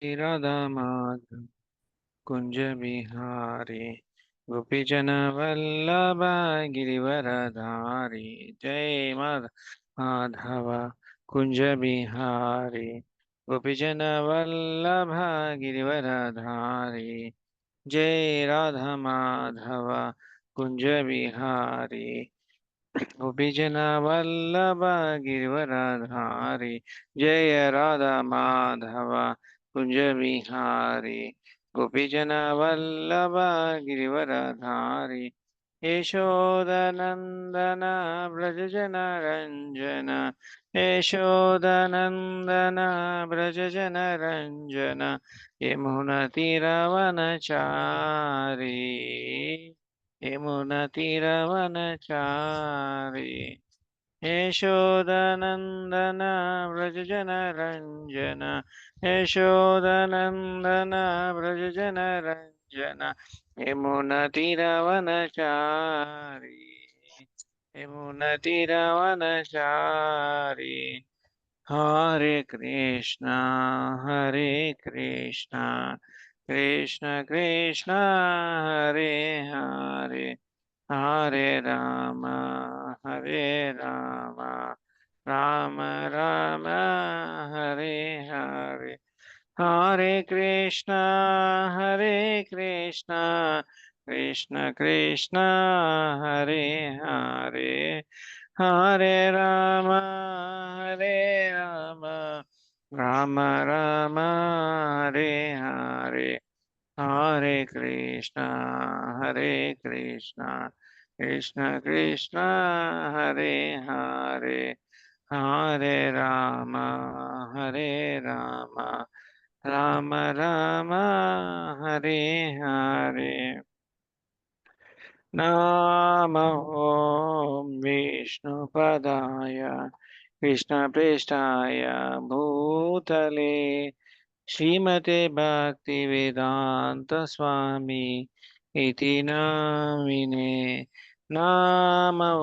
राधा माधव कुंज बिहारी गोपीजन वल्लभ गिरिवरधारी जय माधव कुंज बिहारी गोपीजन वल्लभ गिरिवरधारी जय राधा माधव कुंज बिहारी गोपीजन वल्लभ गिरिवरधारी जय राधा माधव कुंज बिहारी गोपीजन वल्लभ गिरिवरधारी यशोदनंदन व्रज जन रंजन यशोदनंदन व्रज जन रंजन यमुना तीरवनचारी यमुना तीरवनचारी यशोदनंदन व्रज जन रंजन यशोदनंदन व्रज जन रंजन यमुना तीरवनचारी यमुना तीरवनचारी हरे कृष्णा कृष्ण कृष्ण हरे हरे हरे राम राम राम हरे हरे हरे कृष्णा कृष्ण कृष्ण हरे हरे हरे राम राम राम हरे हरे हरे कृष्णा कृष्ण कृष्ण हरे हरे हरे राम राम राम हरे हरे नमो विष्णुपदाय कृष्णप्रेष्ठाय भूतले श्रीमते भक्तिवेदांत स्वामी इति नामिने नमो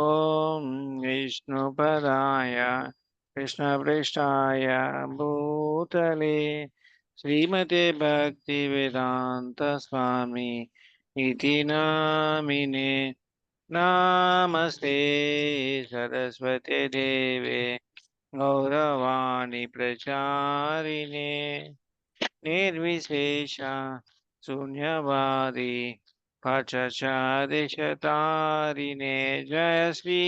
विष्णुपदाय कृष्णप्रेष्ठाय भूतले श्रीमते भक्तिवेदांत स्वामी इति नामिने नमस्ते सरस्वते देवे गौरवाणी प्रचारिणे निर्विशेष शून्यवादी पाश्चादिशतारिणे जय श्री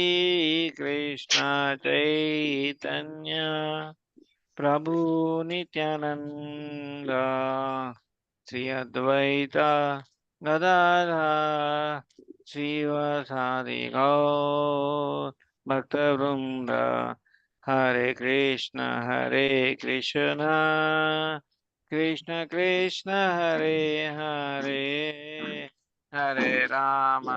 कृष्ण चैतन्य प्रभु नित्यानंद श्री अद्वैत गदाधर श्रीवासादि गौर भक्तवृंद हरे कृष्ण कृष्ण कृष्ण हरे हरे हरे राम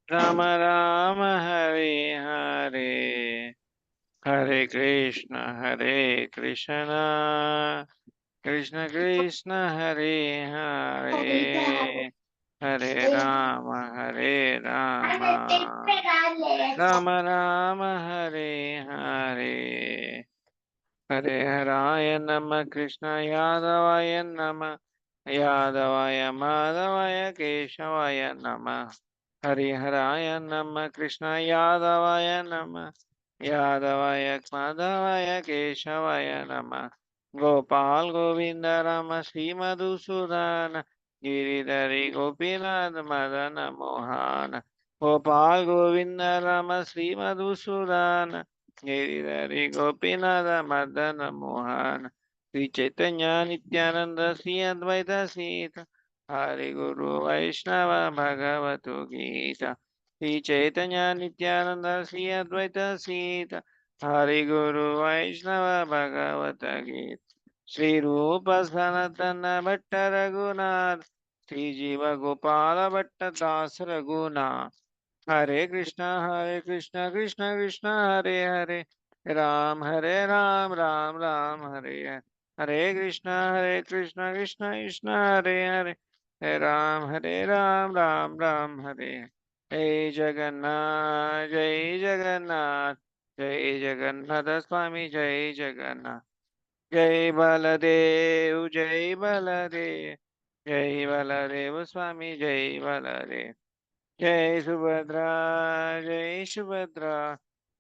राम राम हरे हरे हरे कृष्ण कृष्ण कृष्ण हरे हरे हरे राम राम राम हरे हरे हरे हराय नमः कृष्ण यादवाय नमः यादवाय माधवाय केशवाय नमः हरिहराय नमः कृष्ण यादवाय नमः यादवाय माधवाय केशवाय नमः गोपाल गोविंद राम श्री मधुसूदन गिरिधरी गोपीनाथ मदन मोहन गोपाल गोविंद राम श्री मधुसूदन गिरिधरी गोपीनाथ मदन मोहन श्री चैतन्य नित्यानंद श्री अद्वैत सीत हरि गुरु वैष्णव भगवतु गीता श्री चैतन्य नित्यानंद श्री अद्वैत सीत हरि गुरु वैष्णव भगवत गीता श्री रूप सनातन भट्ट रघुनाथ श्री जीव गोपाल भट्ट दास रघुनाथ हरे कृष्ण कृष्ण कृष्ण हरे हरे राम राम हरे हरे हरे कृष्ण कृष्ण हरे हरे हरे राम हरे जय जगन्नाथ स्वामी जय जगन्नाथ जय बलदेव जय बलदेव जय बलदेव स्वामी जय बलदेव जय सुभद्रा जय सुभद्रा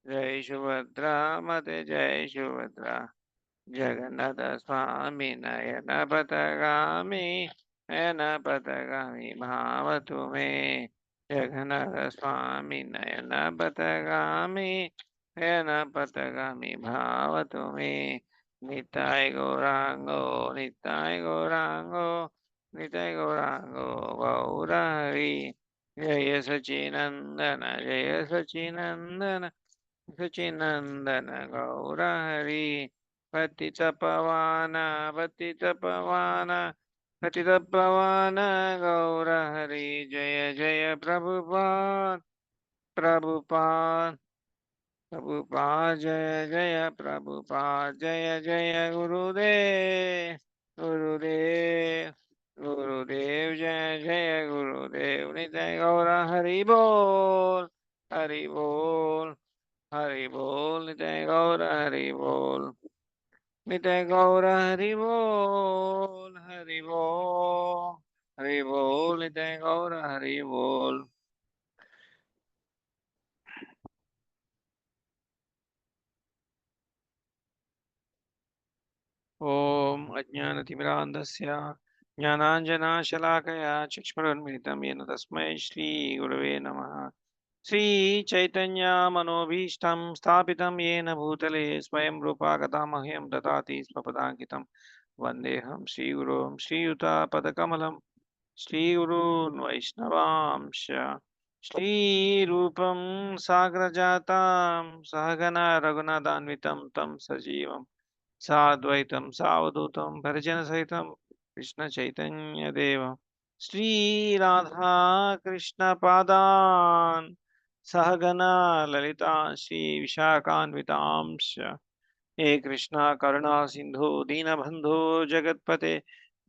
जय सुभद्रा मते जय सुभद्रा जगन्नाथ स्वामी नयन पथगामी नयन पथगामी भावतु मे जगन्नाथ स्वामी नयन पथगामी नयन पथगामी भावतु मे निताय गौरांगो निताय गौरांगो निताय गौरांगो गौरहरि जय सचिनंदन जय सचिनंदन सचिनंदन गौरहरि पतित पावन पतित पावन पतित पावन गौरहरि जय जय प्रभुपाद प्रभुपाद प्रभुपाद जय जय प्रभुपाद जय जय गुरुदेव गुरुदेव गुरुदेव जय जय गुरुदेव नित्य गौर हरि बोल हरि बोल हरि बोल नित्य गौर हरि बोल नित्य गौर हरि बोल हरि बोल हरि बोल नित्य गौर हरि बोल ॐ अज्ञानतिमिरान्धस्य ज्ञानाञ्जनशलाकया चक्षुरुन्मिलितं येन तस्मै श्रीगुरवे नमः श्रीचैतन्यमनोभीष्टं स्थापितं येन भूतले स्वयं रूपा गता मह्यं ददाति स्वपदाङ्कितं वन्देऽहं श्रीगुरुं श्रीयुतापदकमलं श्रीगुरून् वैष्णवांश श्रीरूपं साग्रजातां सहगना रघुनाथान्वितं तं सजीवम् साद्वैतं सावधूतं परिजनसहितं कृष्णचैतन्यदेवं श्रीराधा कृष्णपादान् सहगना ललिता श्रीविशाखान्वितांश्च हे कृष्णा करुणा सिन्धु दीनबन्धो जगत्पते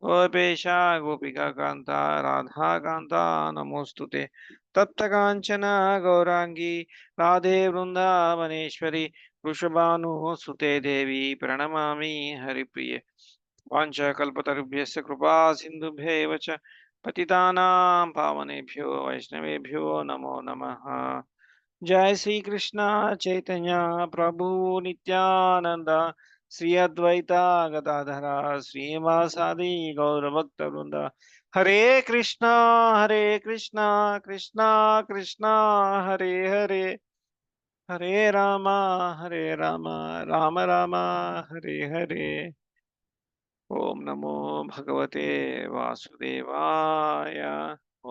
गोपेशा गोपिका कान्ता राधा कान्ता नमोऽस्तु ते तप्तकाञ्चन गौराङ्गी राधे वृन्दावनेश्वरी वृषभानुसुते देवी प्रणमामि हरिप्रिये वाञ्छाकल्पतरुभ्यश्च कृपा सिन्धुभ्यैव च पतितानां पावनेभ्यो वैष्णवेभ्यो नमो नमः जय श्री कृष्ण चैतन्य प्रभु नित्यानंद श्री अद्वैता गदाधरा श्रीवासादि गौर भक्त वृंद हरे कृष्णा कृष्णा कृष्णा हरे हरे हरे रामा राम राम हरे हरे ओम नमो भगवते वासुदेवाय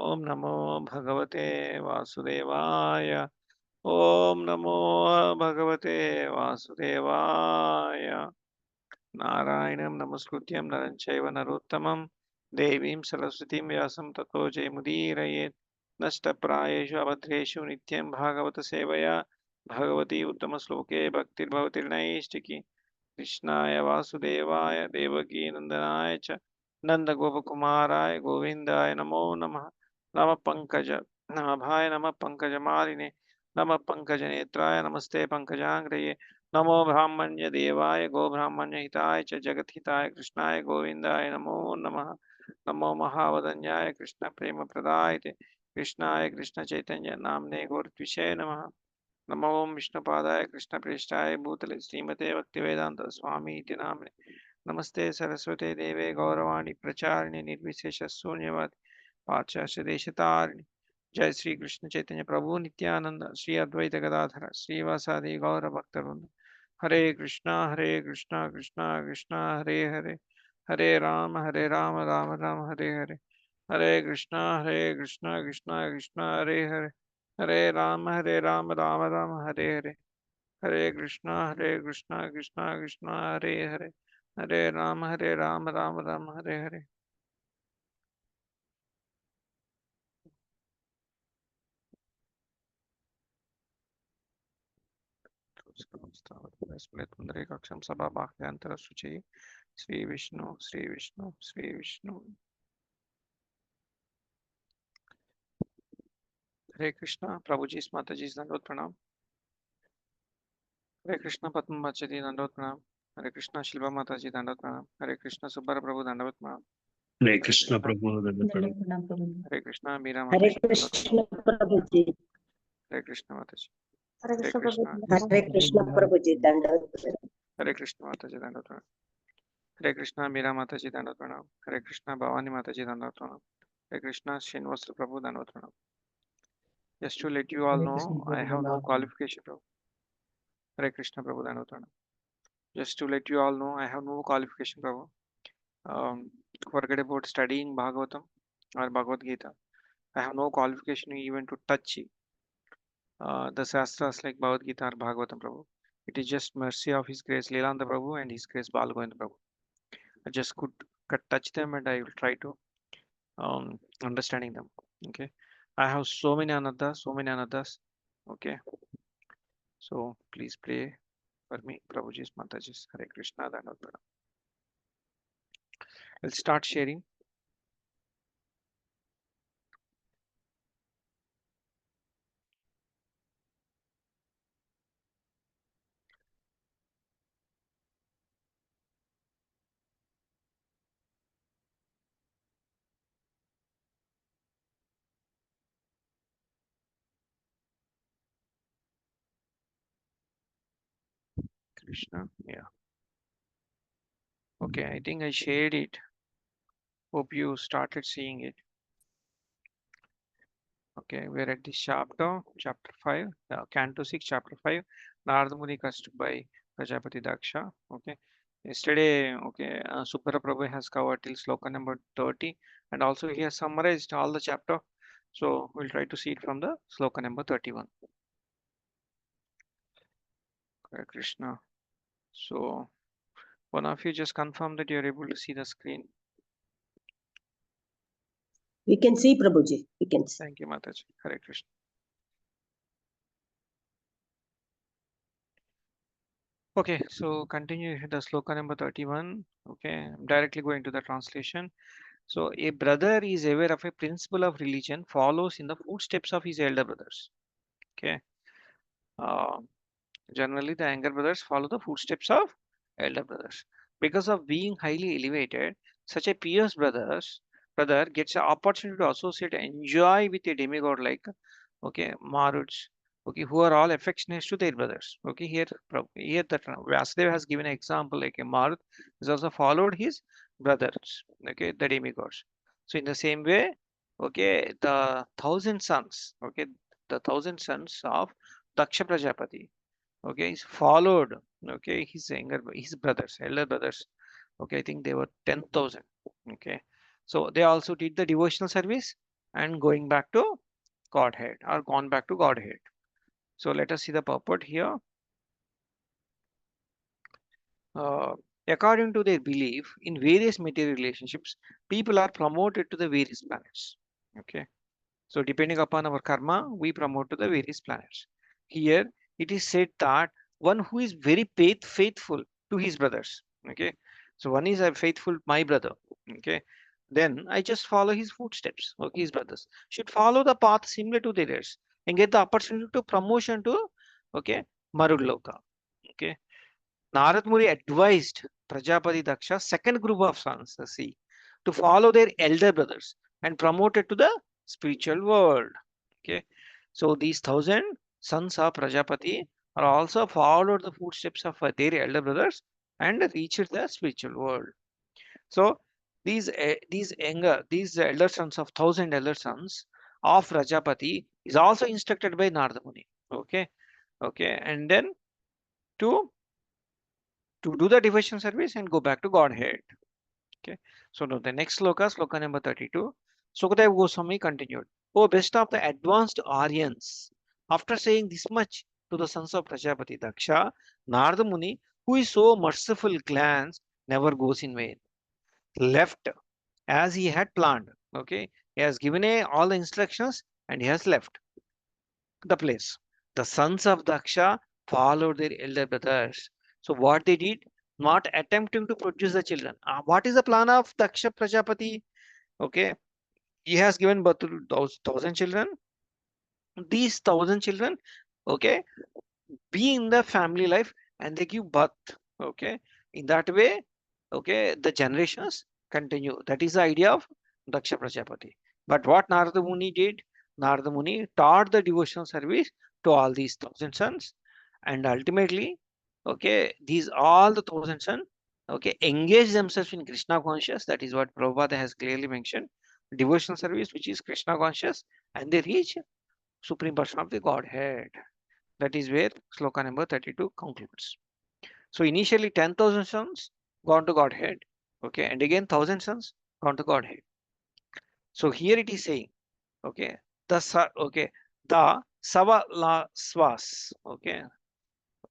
ओम नमो भगवते वासुदेवाय ओम नमो भगवते वासुदेवाय नारायणं नमस्कृत्यं नरं चैव नरोत्तमं देवीं सरस्वतीं व्यासं ततो जयमुदीरयेत् नष्टप्रायेषु अभद्रेषु नित्यं भागवत सेवया भगवती उत्तमश्लोके भक्तिर्भवति नैष्टिकी कृष्णाय वासुदेवाय देवकी नंदनाय च नंदगोपकुमाराय गोविन्दाय नमो नमः नमः पंकज नाभाय नमः पंकजमालिने नमः पंकजनेत्राय नमस्ते पंकजांग्रये नमो ब्राह्मण्य देवाय गो ब्राह्मण्य हिताय च जगत हिताय कृष्णाय गोविन्दाय नमो नमः नमो महावदन्याय कृष्ण प्रेम प्रदायते कृष्णाय कृष्ण चैतन्य नामने गौरत्विषे नमः नमो ओं विष्णुपादाय कृष्णप्रेष्ठाय भूतले श्रीमते भक्तिवेदांत स्वामी इति नाम्ने नमस्ते सरस्वते देवे गौरवाणी प्रचारिणे निर्विशेष शून्यवाद पाश्चात्य देशतारिणे जय श्री कृष्ण चैतन्य प्रभु नित्यानंद श्री अद्वैत गदाधर श्रीवासादि गौर भक्तवृंद हरे कृष्णा कृष्णा कृष्णा हरे हरे राम राम राम हरे हरे कृष्णा कृष्णा कृष्णा हरे हरे राम राम राम हरे कृष्णा कृष्णा कृष्णा हरे राम राम हरे स्मृतपुंडरीकाक्षं सभावाक्यान्तरशुचि श्री विष्णु श्री विष्णु हरे कृष्णा प्रभु जी माता जी दंडवत प्रणाम हरे कृष्णा पद्म बच्चे दंडवत प्रणाम Hare Krishna Shilpa Mataji Dandavat Pranam. Hare Krishna Subhara Prabhu Dandavat Pranam. Hare Hare Krishna Krishna Prabhu Dandavat. Hare Krishna Meera Hare Mataji Dandavat Pranam. Krishna Prabhuji. Hare Krishna Mataji. Hare Hare Krishna Krishna. Prabhuji. Hare Krishna Prabhuji. Dandavat. Hare Krishna Mataji Dandavat Pranam. Hare Krishna Meera Mataji Dandavat Pranam. Hare Krishna Bhavani Mataji Dandavat Pranam. Hare Krishna Srinivasa Prabhu Dandavat Pranam. Just to let you all know, I have no qualification, Prabhu. Hare Krishna Prabhu Dandavat Pranam. Just to let you all know, I have no qualification, Prabhu. Forget about studying Bhagavatam or Bhagavad Gita. I have no qualification even to touch the Shastras like Bhagavad Gita or Bhagavatam, Prabhu. It is just mercy of His grace, Lilananda Prabhu, and His grace, Balgovinda Prabhu. I just could touch them and I will try to understanding them. Okay. I have so many anadas. Okay. So please pray for me, Prabhuji's Mataji's Hare Krishna. We'll start sharing. Krishna. Yeah. Okay, I think I shared it. Hope you started seeing it. Okay, we're at this chapter 5, Canto 6, chapter 5, Narada Muni custom by Prajapati Daksha. Okay, yesterday, okay, Subhara Prabhu has covered till sloka number 30, and also he has summarized all the chapter. So we'll try to see it from the sloka number 31. Hare Krishna. So one of you just confirm that you're able to see the screen. We can see Prabhuji. We can see. Thank you, Mataji. Hare Krishna. Okay, so continue the sloka number 31. Okay, I'm directly going to the translation. So a brother is aware of a principle of religion, follows in the footsteps of his elder brothers. Okay. Uh, Generally, the younger brothers follow the footsteps of elder brothers. Because of being highly elevated, such a pious brother gets an opportunity to associate and enjoy with a demigod like okay Maruds, okay, who are all affectionate to their brothers. Okay, here the Vyasdeva has given an example like a Marut has also followed his brothers, okay, the demigods. So in the same way, okay, the 1,000 sons, okay, the 1,000 sons of Daksha Prajapati, okay, he's followed, okay, his brothers, elder brothers, okay, I think they were 10,000, okay, so they also did the devotional service and going back to Godhead or gone back to Godhead. So let us see the purport here. uh, According to their belief in various material relationships, people are promoted to the various planets. Okay, so depending upon our karma, we promote to the various planets. Here it is said that one who is very faithful to his brothers. Okay, so one is a faithful my brother. Okay, then I just follow his footsteps. Okay, his brothers should follow the path similar to theirs and get the opportunity to promotion to okay Marugloka. Okay, Narad Muni advised Prajapati Daksha second group of sons, see, to follow their elder brothers and promoted to the spiritual world. Okay, so these 1,000 sons of Prajapati are also followed the footsteps of their elder brothers and reached the spiritual world. So these elder sons of 1,000 elder sons of Prajapati is also instructed by Narada Muni. Okay, okay, and then to do the devotion service and go back to Godhead. Okay, so now the next sloka number 32. Sukadeva Goswami continued, "O best of the advanced Aryans, after saying this much to the sons of Prajapati Daksha, Narada Muni, who is so merciful, glance never goes in vain. Left as he had planned. Okay, he has given all the instructions and he has left the place. The sons of Daksha followed their elder brothers. So what they did, not attempting to produce the children. What is the plan of Daksha Prajapati? Okay, he has given birth to those 1,000 children. These 1,000 children, okay, be in the family life and they give birth. Okay, In that way, okay, the generations continue. That is the idea of Daksha Prajapati. But what Narada Muni did, Narada Muni taught the devotional service to all these thousand sons, and ultimately, okay, these all the thousand sons, okay, engage themselves in Krishna conscious. That is what Prabhupada has clearly mentioned. Devotional service, which is Krishna conscious, and they reach Supreme Person of the Godhead. That is where sloka number 32 concludes. So initially 10,000 sons gone to Godhead, okay, and again 1,000 sons gone to Godhead. So here it is saying, okay, okay, the Savala Swas, okay,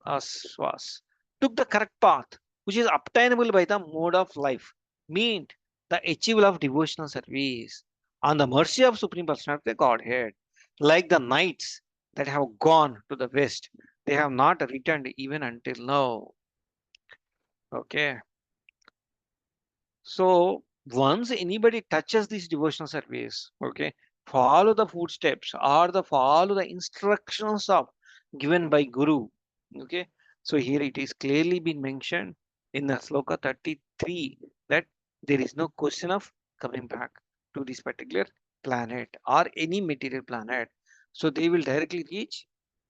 Swas took the correct path, which is obtainable by the mode of life, meant the achievable of devotional service on the mercy of Supreme Personality of the Godhead, like the knights that have gone to the west, they have not returned even until now. Okay. So once anybody touches this devotional service, okay, follow the footsteps or follow the instructions of given by Guru. Okay. So here it is clearly been mentioned in the sloka 33 that there is no question of coming back to this particular planet or any material planet. So they will directly reach,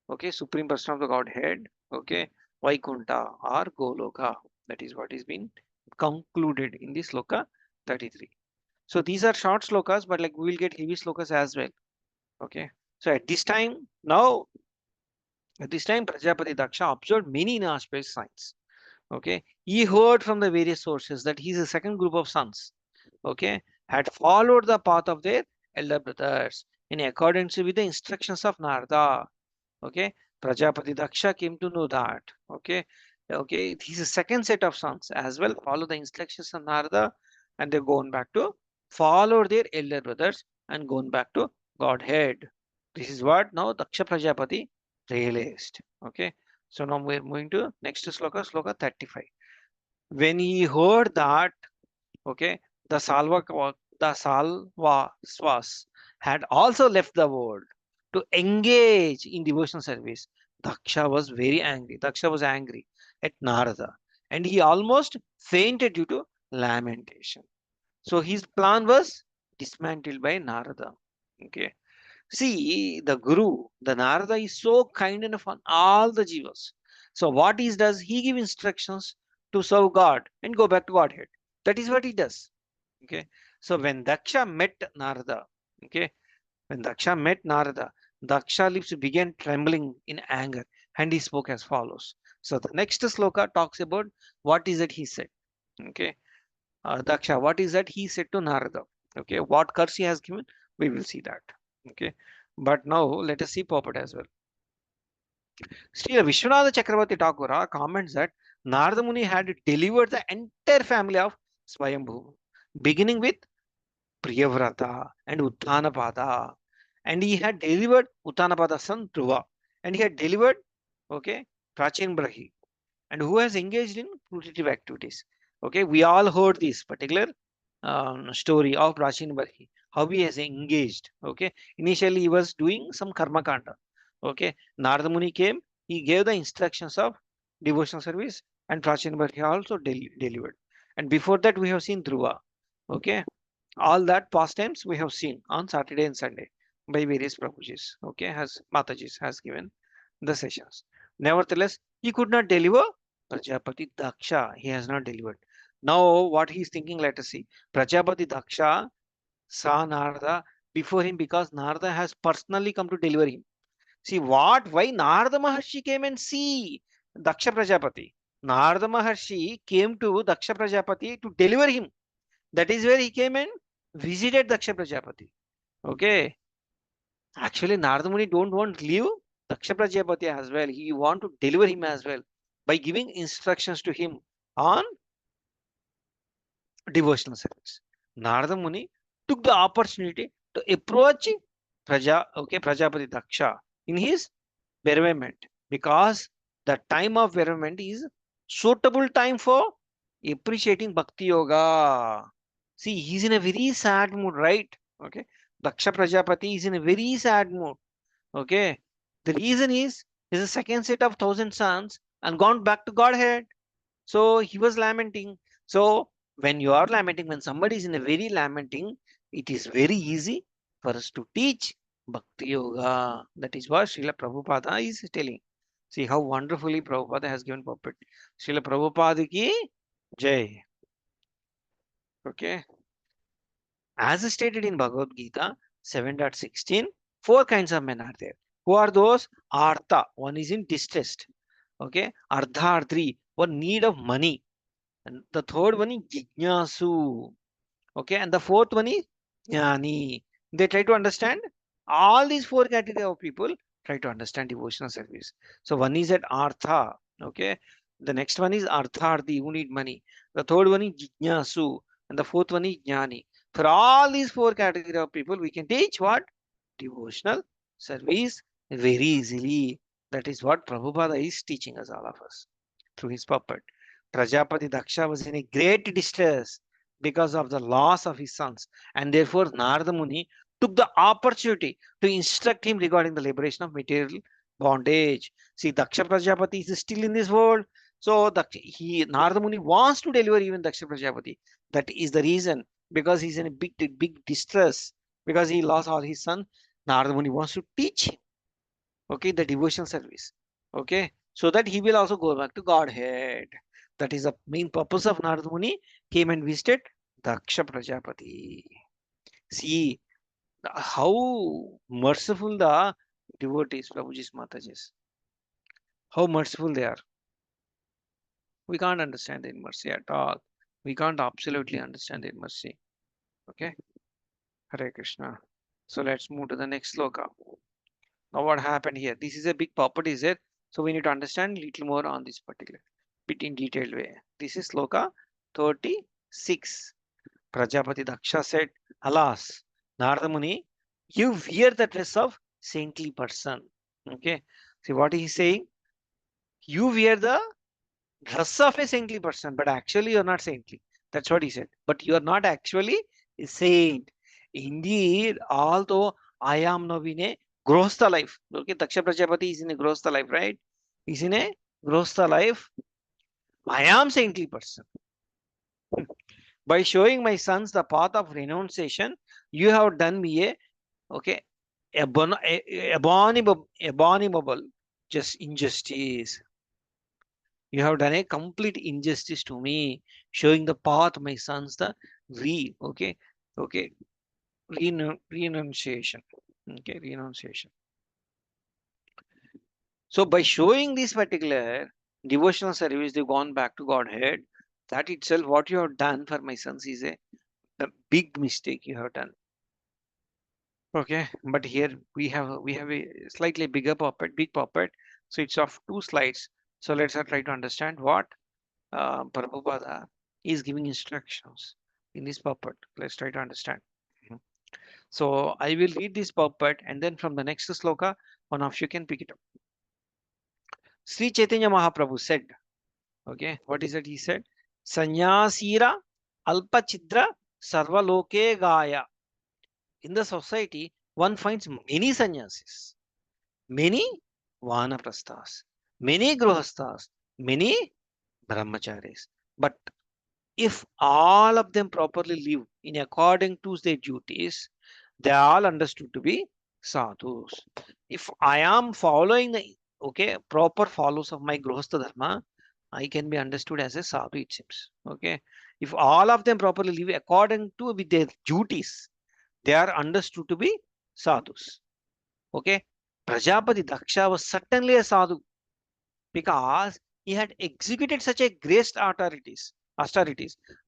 okay, Supreme Person of the Godhead, okay, Vaikunta or Goloka. That is what is being concluded in the sloka 33. So these are short slokas, but like we will get heavy slokas as well. Okay. So at this time, Prajapati Daksha observed many inauspicious signs. Okay. He heard from the various sources that his second group of sons, okay, had followed the path of their elder brothers in accordance with the instructions of Narada. Okay, Prajapati Daksha came to know that. Okay, okay, his second set of sons as well follow the instructions of Narada, and they're going back to follow their elder brothers and going back to Godhead. This is what now Daksha Prajapati realized. Okay, so now we're moving to next sloka, sloka 35. When he heard that, okay, the Salva Swas had also left the world to engage in devotional service. Daksha was very angry. Daksha was angry at Narada, and he almost fainted due to lamentation. So his plan was dismantled by Narada. Okay. See, the Guru, the Narada is so kind enough on all the jivas. So what he does, he give instructions to serve God and go back to Godhead. That is what he does. Okay. So when Daksha met Narada, okay, when Daksha met Narada, Daksha lips began trembling in anger and he spoke as follows. So the next sloka talks about what is it he said. Okay. Daksha, what is that he said to Narada? Okay. What curse he has given, we will see that. Okay. But now let us see purport as well. Sri Vishwanatha Chakravarti Thakura comments that Narada Muni had delivered the entire family of Swayambhu, beginning with Priyavrata and Uttanapada. And he had delivered Uttanapada's son Dhruva. And he had delivered, okay, Prachin Brahi. And who has engaged in fruitive activities. Okay, we all heard this particular story of Prachin Brahi, how he has engaged. Okay, initially he was doing some karma kanda. Okay, Narada Muni came, he gave the instructions of devotional service, and Prachin Brahi also delivered. And before that, we have seen Dhruva. Okay, all that pastimes we have seen on Saturday and Sunday by various Prabhujis, okay, has Matajis has given the sessions. Nevertheless, he could not deliver Prajapati Daksha. He has not delivered. Now, what he is thinking, let us see. Prajapati Daksha saw Narada before him because Narada has personally come to deliver him. See what? Why Narada Maharshi came and see Daksha Prajapati? Narada Maharshi came to Daksha Prajapati to deliver him. That is where he came and visited Daksha Prajapati. Okay. Actually, Narada Muni don't want to leave Daksha Prajapati as well. He want to deliver him as well by giving instructions to him on devotional service. Narada Muni took the opportunity to approach Prajapati Daksha in his bereavement because the time of bereavement is suitable time for appreciating Bhakti Yoga. See, he's in a very sad mood, right? Okay. Daksha Prajapati is in a very sad mood. Okay. The reason is, his second set of 1,000 sons and gone back to Godhead. So he was lamenting. So when you are lamenting, when somebody is in a very lamenting, it is very easy for us to teach Bhakti Yoga. That is what Srila Prabhupada is telling. See how wonderfully Prabhupada has given puppet. Srila Prabhupada ki Jai. Okay. As stated in Bhagavad Gita 7.16, four kinds of men are there. Who are those? Artha, one is in distress. Okay. Ardhartri, one need of money. And the third one is Jignasu. Okay. And the fourth one is Jnani. They try to understand all these four categories of people try to understand devotional service. So one is at Artha. Okay. The next one is Artharthi, who need money. The third one is Jignasu. And the fourth one is Jnani. For all these four categories of people, we can teach what? Devotional service very easily. That is what Prabhupada is teaching us, all of us, through his puppet. Prajapati Daksha was in a great distress because of the loss of his sons, and therefore Narada Muni took the opportunity to instruct him regarding the liberation of material bondage. See, Daksha Prajapati is still in this world, so Narada Muni wants to deliver even Daksha Prajapati. That is the reason, because he's in a big distress because he lost all his sons. Narada Muni wants to teach him, okay, the devotional service, okay, so that he will also go back to Godhead. That is the main purpose of Narada Muni came and visited Daksha Prajapati. See how merciful the devotees, Prabhuji's Matajis, how merciful they are. We can't understand their mercy at all. We can't absolutely understand their mercy. Okay, Hare Krishna. So let's move to the next sloka. Now what happened here? This is a big property, is it? So we need to understand a little more on this particular bit in detailed way. This is sloka 36. Prajapati Daksha said, alas, Narada Muni, you wear the dress of saintly person. Okay. See what he's saying? You wear the dress of a saintly person, but actually you're not saintly. That's what he said. But you are not actually a saint. Indeed, although I am now in a Grostha life. Okay, Daksha Prajapati is in a Grostha life, right? He's in a Grostha life. I am saintly person. By showing my sons the path of renunciation, you have done me a okay abominable just injustice. You have done a complete injustice to me, showing the path, my sons, the okay, renunciation. Okay, renunciation. So by showing this particular devotional service, they've gone back to Godhead. That itself, what you have done for my sons is a big mistake you have done. Okay, but here we have a slightly bigger puppet, big puppet. So it's of two slides. So let's try to understand what Prabhupada is giving instructions in this puppet. Let's try to understand. Mhm. So I will read this puppet, and then from the next sloka, one of you can pick it up. Sri Chaitanya Mahaprabhu said, okay, what is it he said? Sanyasira alpachidra sarvaloke gaya. In the society, one finds many sannyasis, many vanaprasthas, many grihasthas, many brahmacharis. But if all of them properly live in according to their duties, they are all understood to be sadhus. If I am following the proper follows of my grihastha dharma, I can be understood as a sadhu, it seems. Okay. If all of them properly live according to with their duties, they are understood to be sadhus. Okay. Prajapati Daksha was certainly a sadhu because he had executed such a great austerities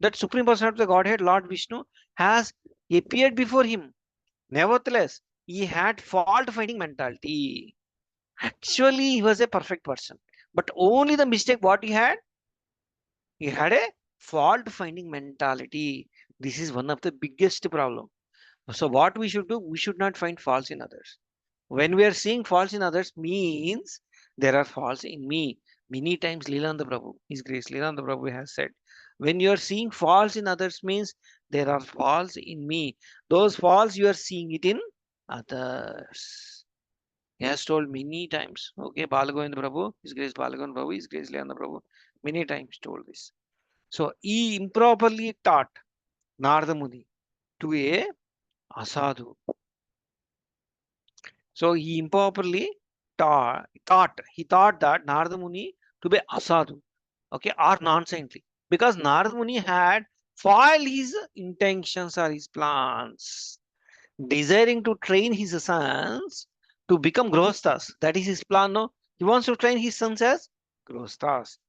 that Supreme Personality of the Godhead, Lord Vishnu, has appeared before him. Nevertheless, he had fault-finding mentality. Actually, he was a perfect person, but only the mistake what he had a fault-finding mentality. This is one of the biggest problem. So what we should do, we should not find faults in others. When we are seeing faults in others means there are faults in me. Many times Lilananda Prabhu, His Grace Lilananda Prabhu has said, when you are seeing faults in others means there are faults in me. Those faults you are seeing it in others. He has told many times. Okay, Balagovinda Prabhu, His Grace Balagovinda Prabhu, His Grace Lilananda Prabhu. Many times told this. So he improperly taught Narada Muni to a asadu. So he improperly he thought that Narada Muni to be asadu, okay, or non-saintly, because Narada Muni had foiled his intentions or his plans, desiring to train his sons to become grostas. That is his plan. No, he wants to train his sons as grostas.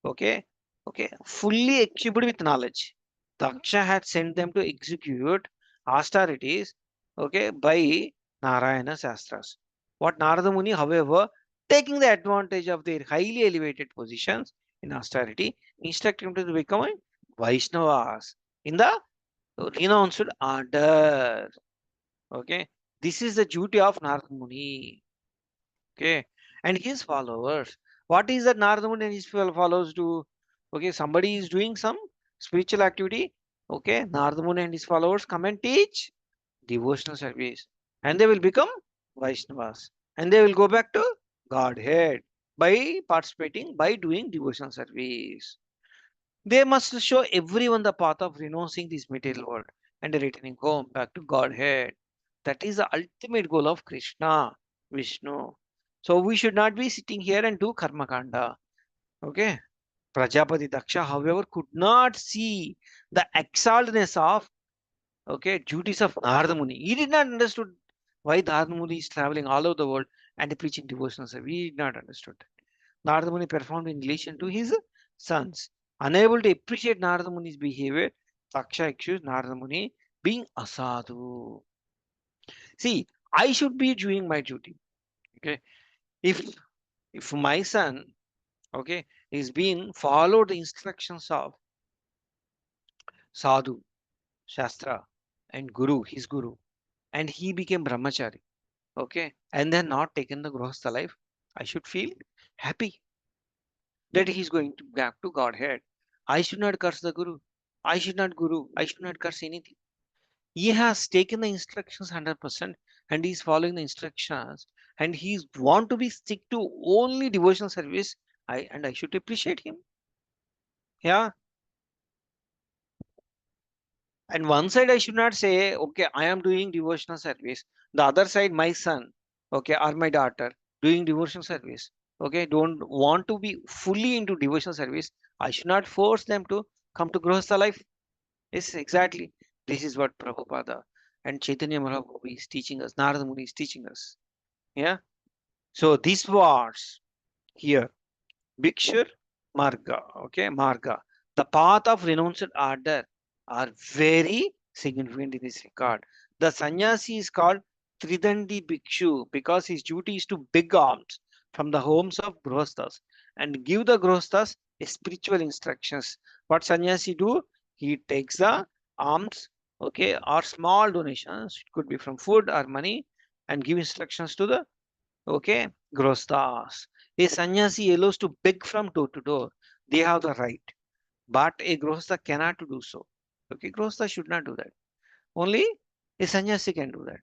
Okay, okay, fully equipped with knowledge. Daksha had sent them to execute austerities, okay, by Narayana Shastras. What Narada Muni, however, taking the advantage of their highly elevated positions in austerity, instructed them to become Vaishnavas in the renounced order. Okay, this is the duty of Narada Muni. Okay, and his followers. What is that Narada Muni and his followers do? Okay, somebody is doing some spiritual activity. Okay, Narada Muni and his followers come and teach devotional service, and they will become Vaishnavas, and they will go back to Godhead by participating, by doing devotional service. They must show everyone the path of renouncing this material world and returning home back to Godhead. That is the ultimate goal of Krishna, Vishnu. So we should not be sitting here and do karma kanda. Okay. Prajapati Daksha, however, could not see the exaltedness of duties of Narada Muni. He did not understood why Narada Muni is traveling all over the world and preaching devotional service. He did not understood. Narada Muni performed in relation to his sons. Unable to appreciate Narada Muni's behavior, Taksha accused Narada Muni being asadu. See, I should be doing my duty. Okay, if my son, okay, is being followed the instructions of sadhu, shastra, and guru, his guru, and he became brahmachari, okay, and then not taken the grahastha life, I should feel happy that he is going to back to Godhead. I should not curse the Guru. I should not Guru. I should not curse anything. He has taken the instructions 100% and he is following the instructions and he want to be stick to only devotional service. I should appreciate him. Yeah. And one side I should not say, okay, I am doing devotional service. The other side, my son, okay, or my daughter doing devotional service. Okay, don't want to be fully into devotional service. I should not force them to come to Grihastha life. Yes, exactly. This is what Prabhupada and Chaitanya Mahaprabhu is teaching us. Narada Muni is teaching us. Yeah. So these words here, Bhikshur Marga, okay, Marga, the path of renounced order are very significant in this regard. The sannyasi is called Tridandi Bhikshu because his duty is to beg alms from the homes of Grihasthas and give the Grihasthas spiritual instructions. What sannyasi do? He takes the alms, okay, or small donations, it could be from food or money, and give instructions to the okay, grostas. A sannyasi allows to beg from door to door. They have the right. But a grostha cannot do so. Okay, grostha should not do that. Only a sannyasi can do that.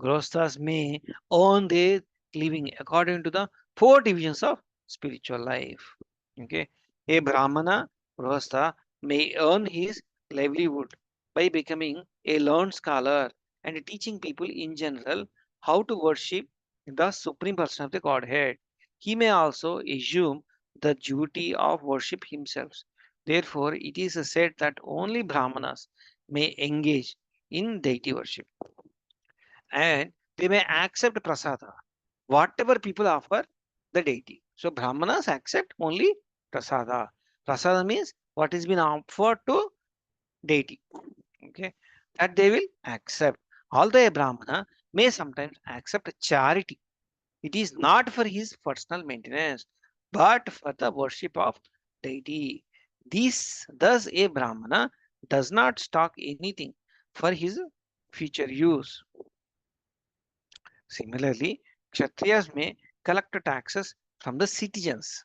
Grosthas may earn their living according to the four divisions of spiritual life. Okay, a brahmana grostha may earn his livelihood by becoming a learned scholar and teaching people in general how to worship the supreme person of the Godhead. He may also assume the duty of worship himself. Therefore, it is said that only brahmanas may engage in deity worship and they may accept prasada, whatever people offer the deity. So Brahmanas accept only prasada. Prasada means what has been offered to deity. Okay, that they will accept. Although a Brahmana may sometimes accept charity, it is not for his personal maintenance, but for the worship of deity. This thus a Brahmana does not stock anything for his future use. Similarly, Kshatriyas may collect taxes from the citizens,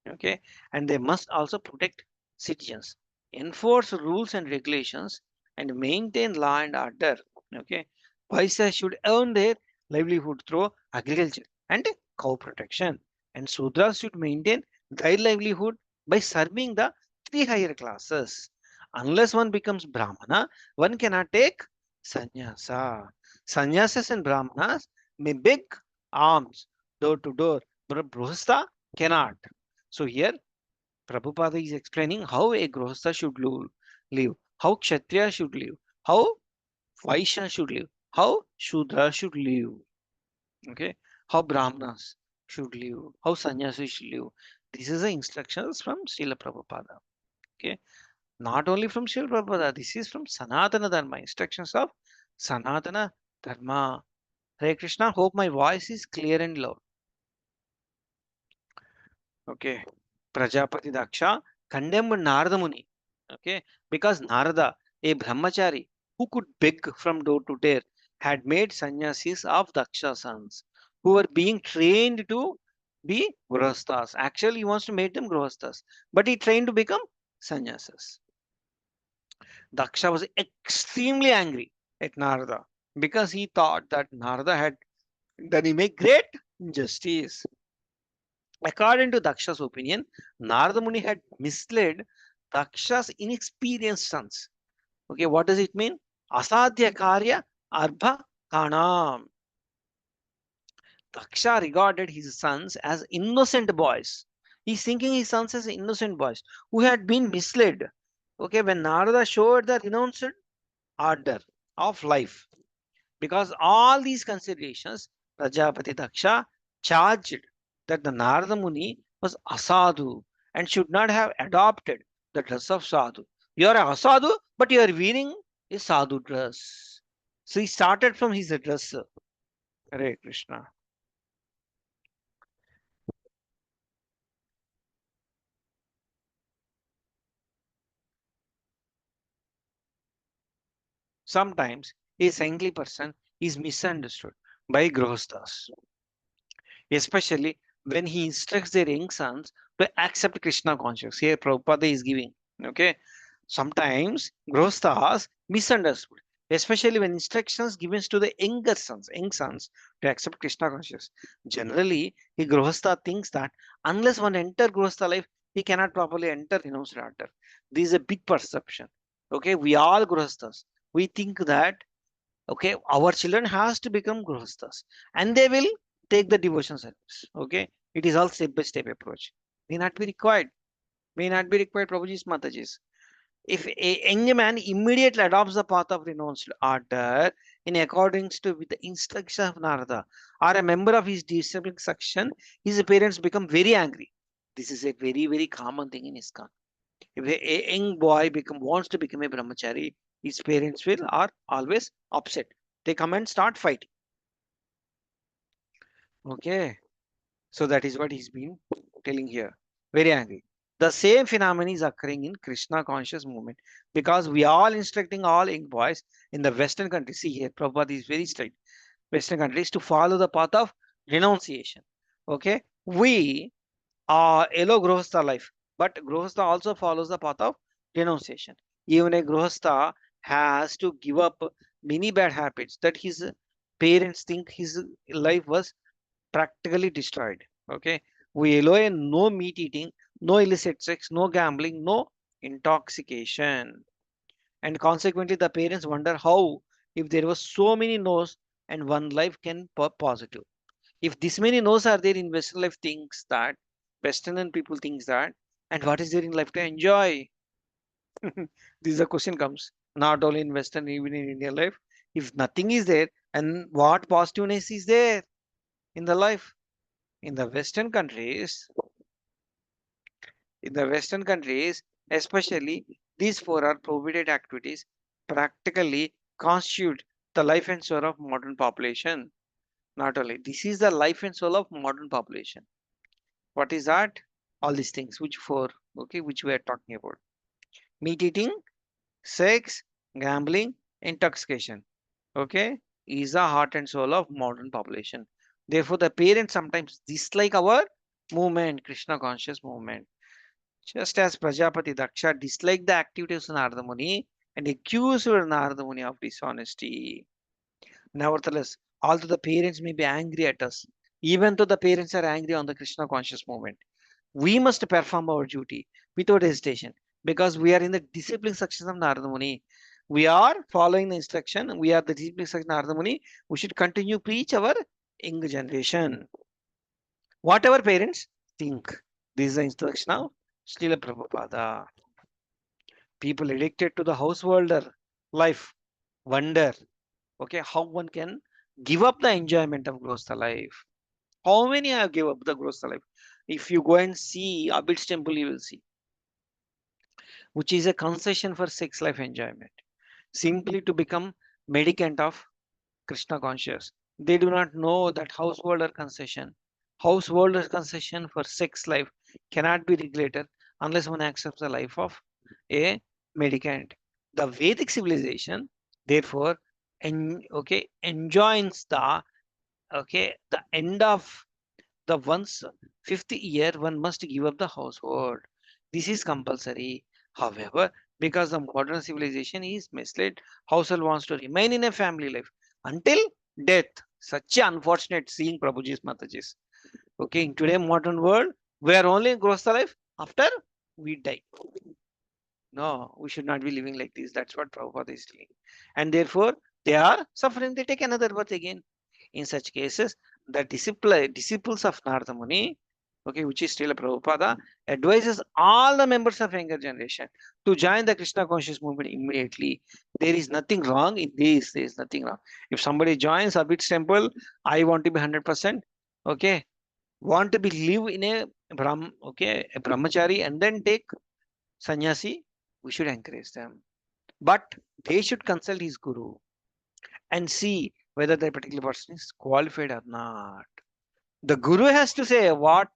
okay, and they must also protect citizens, enforce rules and regulations, and maintain law and order. Okay, Vaishyas should earn their livelihood through agriculture and cow protection, and Sudras should maintain their livelihood by serving the three higher classes. Unless one becomes Brahmana, one cannot take sannyasa. Sannyasas and Brahmanas may beg alms door to door, but Grihastha cannot. So here Prabhupada is explaining how a Grihastha should live, how Kshatriya should live, how Vaishya should live, how Shudra should live. Okay, how Brahmanas should live, how Sannyasis should live. This is the instructions from Srila Prabhupada. Okay, not only from Srila Prabhupada, this is from Sanatana Dharma, instructions of Sanatana Dharma. Hare Krishna, hope my voice is clear and loud. Okay, Prajapati Daksha condemned Narada Muni. Okay, because Narada, a brahmachari who could beg from door to door, had made sannyasis of Daksha's sons who were being trained to be grihasthas. Actually, he wants to make them grihasthas, but he trained to become sannyasas. Daksha was extremely angry at Narada because he thought that Narada had done him a great injustice. According to Daksha's opinion, Narada Muni had misled Daksha's inexperienced sons. Okay, what does it mean? Asadhya karya arbha kanam. Daksha regarded his sons as innocent boys. He's thinking his sons as innocent boys who had been misled. Okay, when Narada showed the renounced order of life, because all these considerations, Prajapati Daksha charged that the Narada Muni was asadhu and should not have adopted the dress of sadhu. You are a asadhu, but you are wearing a sadhu dress. So he started from his dress. Hare Krishna. Sometimes a saintly person is misunderstood by grihasthas, especially when he instructs their young sons to accept Krishna consciousness. Here Prabhupada is giving. Okay. Sometimes grihasthas misunderstood, especially when instructions given to the young sons to accept Krishna consciousness. Generally, a grihastha thinks that unless one enter grihastha life, he cannot properly enter renounced order. This is a big perception. Okay, we all grihasthas. We think that okay, our children has to become grihasthas and they will take the devotion service. Okay, it is all step by step approach. May not be required. May not be required, Prabhuji's Mataji's. If a young man immediately adopts the path of renounced order in accordance to with the instruction of Narada or a member of his disciplined section, his parents become very angry. This is a very common thing in ISKCON. If a young boy wants to become a brahmachari, his parents will are always upset. They come and start fighting. Okay, so that is what he's been telling here. Very angry. The same phenomenon is occurring in Krishna conscious movement because we are instructing all young boys in the Western countries. See here, Prabhupada is very strict. Western countries to follow the path of renunciation. Okay, we allow Grihastha life, but Grihastha also follows the path of renunciation. Even a Grihastha has to give up many bad habits that his parents think his life was practically destroyed. Okay, we allow a no meat eating, no illicit sex, no gambling, no intoxication, and consequently, the parents wonder how if there was so many no's and one life can positive. If this many no's are there in Western life, thinks that Western people thinks that, and what is there in life to enjoy? This is a question comes not only in Western, even in Indian life. If nothing is there, and what positiveness is there in the life? In the Western countries, in the Western countries, especially these four are prohibited activities practically constitute the life and soul of modern population. Not only this is the life and soul of modern population. What is that? All these things, which four, okay, which we are talking about. Meat eating, sex, gambling, intoxication, okay, is the heart and soul of modern population. Therefore, the parents sometimes dislike our movement, Krishna conscious movement. Just as Prajapati Daksha disliked the activities of Narada Muni and accused Narada Muni of dishonesty. Nevertheless, although the parents may be angry at us, even though the parents are angry on the Krishna conscious movement, we must perform our duty without hesitation because we are in the discipline section of Narada Muni. We are following the instruction. We are the discipline section of Narada Muni. We should continue preach our younger generation. What our parents think. This is the instruction of Srila Prabhupada. People addicted to the householder life wonder, okay, how one can give up the enjoyment of Grostha life. How many have give up the Grostha life? If you go and see Abid's temple, you will see, which is a concession for sex life enjoyment, simply to become mendicant of Krishna conscious. They do not know that householder concession for sex life cannot be regulated unless one accepts the life of a mendicant. The Vedic civilization, therefore, enjoins the end of the one's fifth year, one must give up the household. This is compulsory. However, because the modern civilization is misled, household wants to remain in a family life until death. Such an unfortunate seeing Prabhuji's Matajis. Okay, in today's modern world, we are only in Grostha life after we die. No, we should not be living like this. That's what Prabhupada is telling. And therefore, they are suffering. They take another birth again. In such cases, the disciples of Narada Muni, okay, which is still a Prabhupada, advises all the members of younger generation to join the Krishna conscious movement immediately. There is nothing wrong in this. There is nothing wrong. If somebody joins Abid's temple, I want to be 100%, okay, want to be live in a a brahmachari and then take sannyasi, we should encourage them. But they should consult his guru and see whether that particular person is qualified or not. The guru has to say what,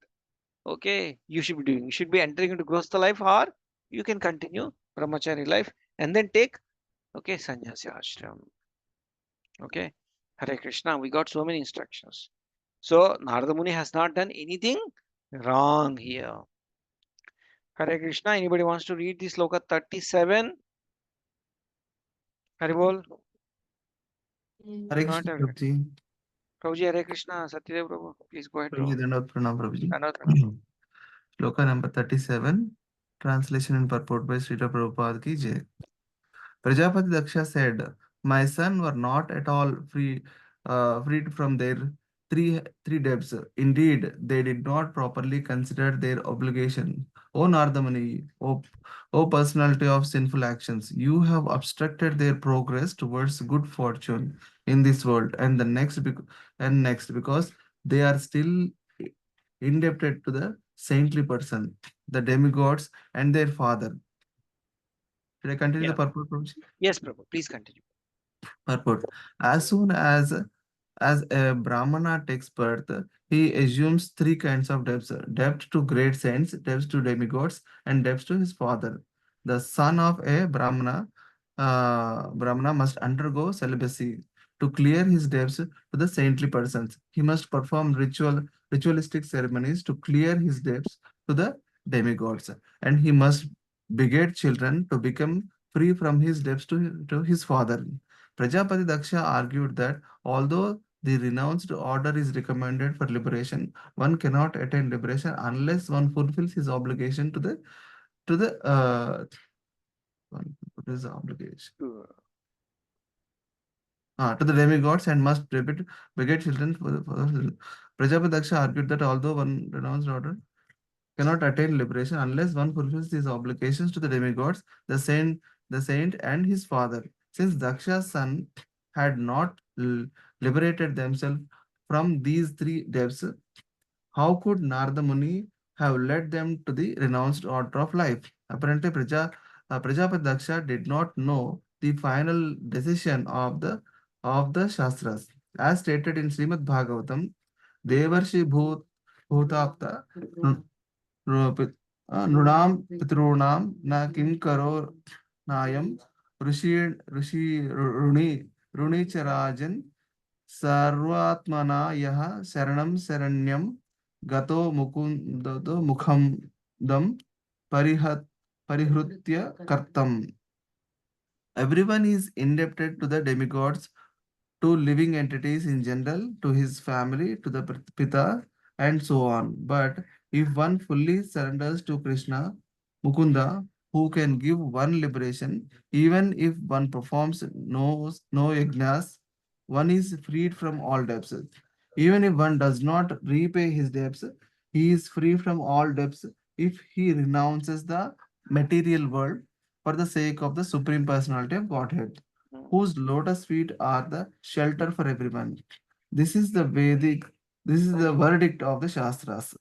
okay, you should be doing. You should be entering into grostha life, or you can continue brahmachari life and then take, okay, sannyasi ashram. Okay, Hare Krishna. We got so many instructions. So Narada Muni has not done anything wrong here. Hare Krishna. Anybody wants to read this sloka 37? Hare Bol. Hare Not Krishna, everyone. Prabhuji. Prabhuji, Hare Krishna. Satyadev Prabhu. Please go ahead, Prabhuji, Prabhu. Dandavad Pranam, Prabhuji. Dandavat Pranam. Shloka number 37. Translation and purport by Srila Prabhupada ki Jai. Prajapati Daksha said, "My son were not at all freed from their three debts. Indeed, they did not properly consider their obligation. O Nardamani, O personality of sinful actions, you have obstructed their progress towards good fortune in this world and the next because they are still indebted to the saintly person, the demigods, and their father." Should I continue the Yeah. purport, Prabhuji? Yes, Prabhu. Please continue. Purport. As soon as a Brahmana takes birth, he assumes three kinds of debts: debt to great saints, debts to demigods, and debts to his father. The son of a Brahmana must undergo celibacy to clear his debts to the saintly persons. He must perform ritualistic ceremonies to clear his debts to the demigods, and he must beget children to become free from his debts to his father. Prajapati Daksha argued that although the renounced order is recommended for liberation, one cannot attain liberation unless one fulfills his obligation what is the obligation? To the demigods and must beget children Prajapati Daksha argued that although one renounced order cannot attain liberation unless one fulfills these obligations to the demigods, the saint and his father. Since Daksha's son had not liberated themselves from these three debts, how could Narada Muni have led them to the renounced order of life? Apparently, Prajapati Daksha did not know the final decision of the Shastras. As stated in Srimad Bhagavatam, Devarshi Bhutapta नृणां पितॄणां न किं करो नायं ऋषि ऋणी च राजन् सर्वात्मना यः शरणं शरण्यं गतो मुकुन्दो मुखं दं परिहृत्य कर्तम्. Everyone is indebted to the demigods, to living entities in general, to his family, to the Pita, and so on. But If one fully surrenders to Krishna, Mukunda, who can give one liberation, even if one performs no yajnas, one is freed from all debts. Even if one does not repay his debts, he is free from all debts if he renounces the material world for the sake of the Supreme Personality of Godhead, whose lotus feet are the shelter for everyone. This is the Vedic, this is the verdict of the Shastras.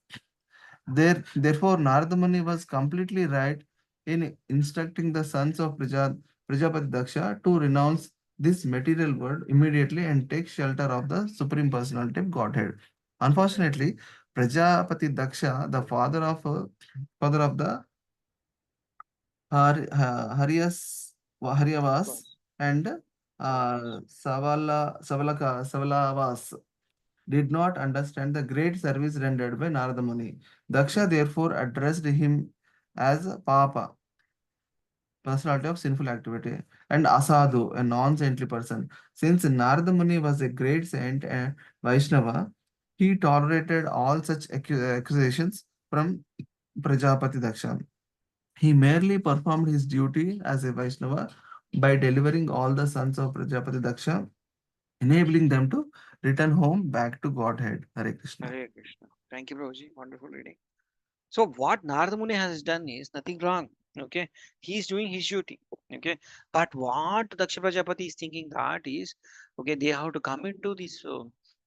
Therefore, Narada Muni was completely right in instructing the sons of Prajapati Daksha to renounce this material world immediately and take shelter of the Supreme Personality of Godhead. Unfortunately, Prajapati Daksha, the father of the Haryavas and Savalavas, did not understand the great service rendered by Narada Muni. Daksha therefore addressed him as Papa, personality of sinful activity, and Asadu, a non-saintly person. Since Narada Muni was a great saint and Vaishnava, he tolerated all such accusations from Prajapati Daksha. He merely performed his duty as a Vaishnava by delivering all the sons of Prajapati Daksha, enabling them to return home back to Godhead. Hare Krishna. Hare Krishna. Thank you, Prabhuji. Wonderful reading. So what Narada Muni has done is nothing wrong. Okay, he is doing his duty. Okay, but what Daksha Prajapati is thinking that is, okay, they have to come into this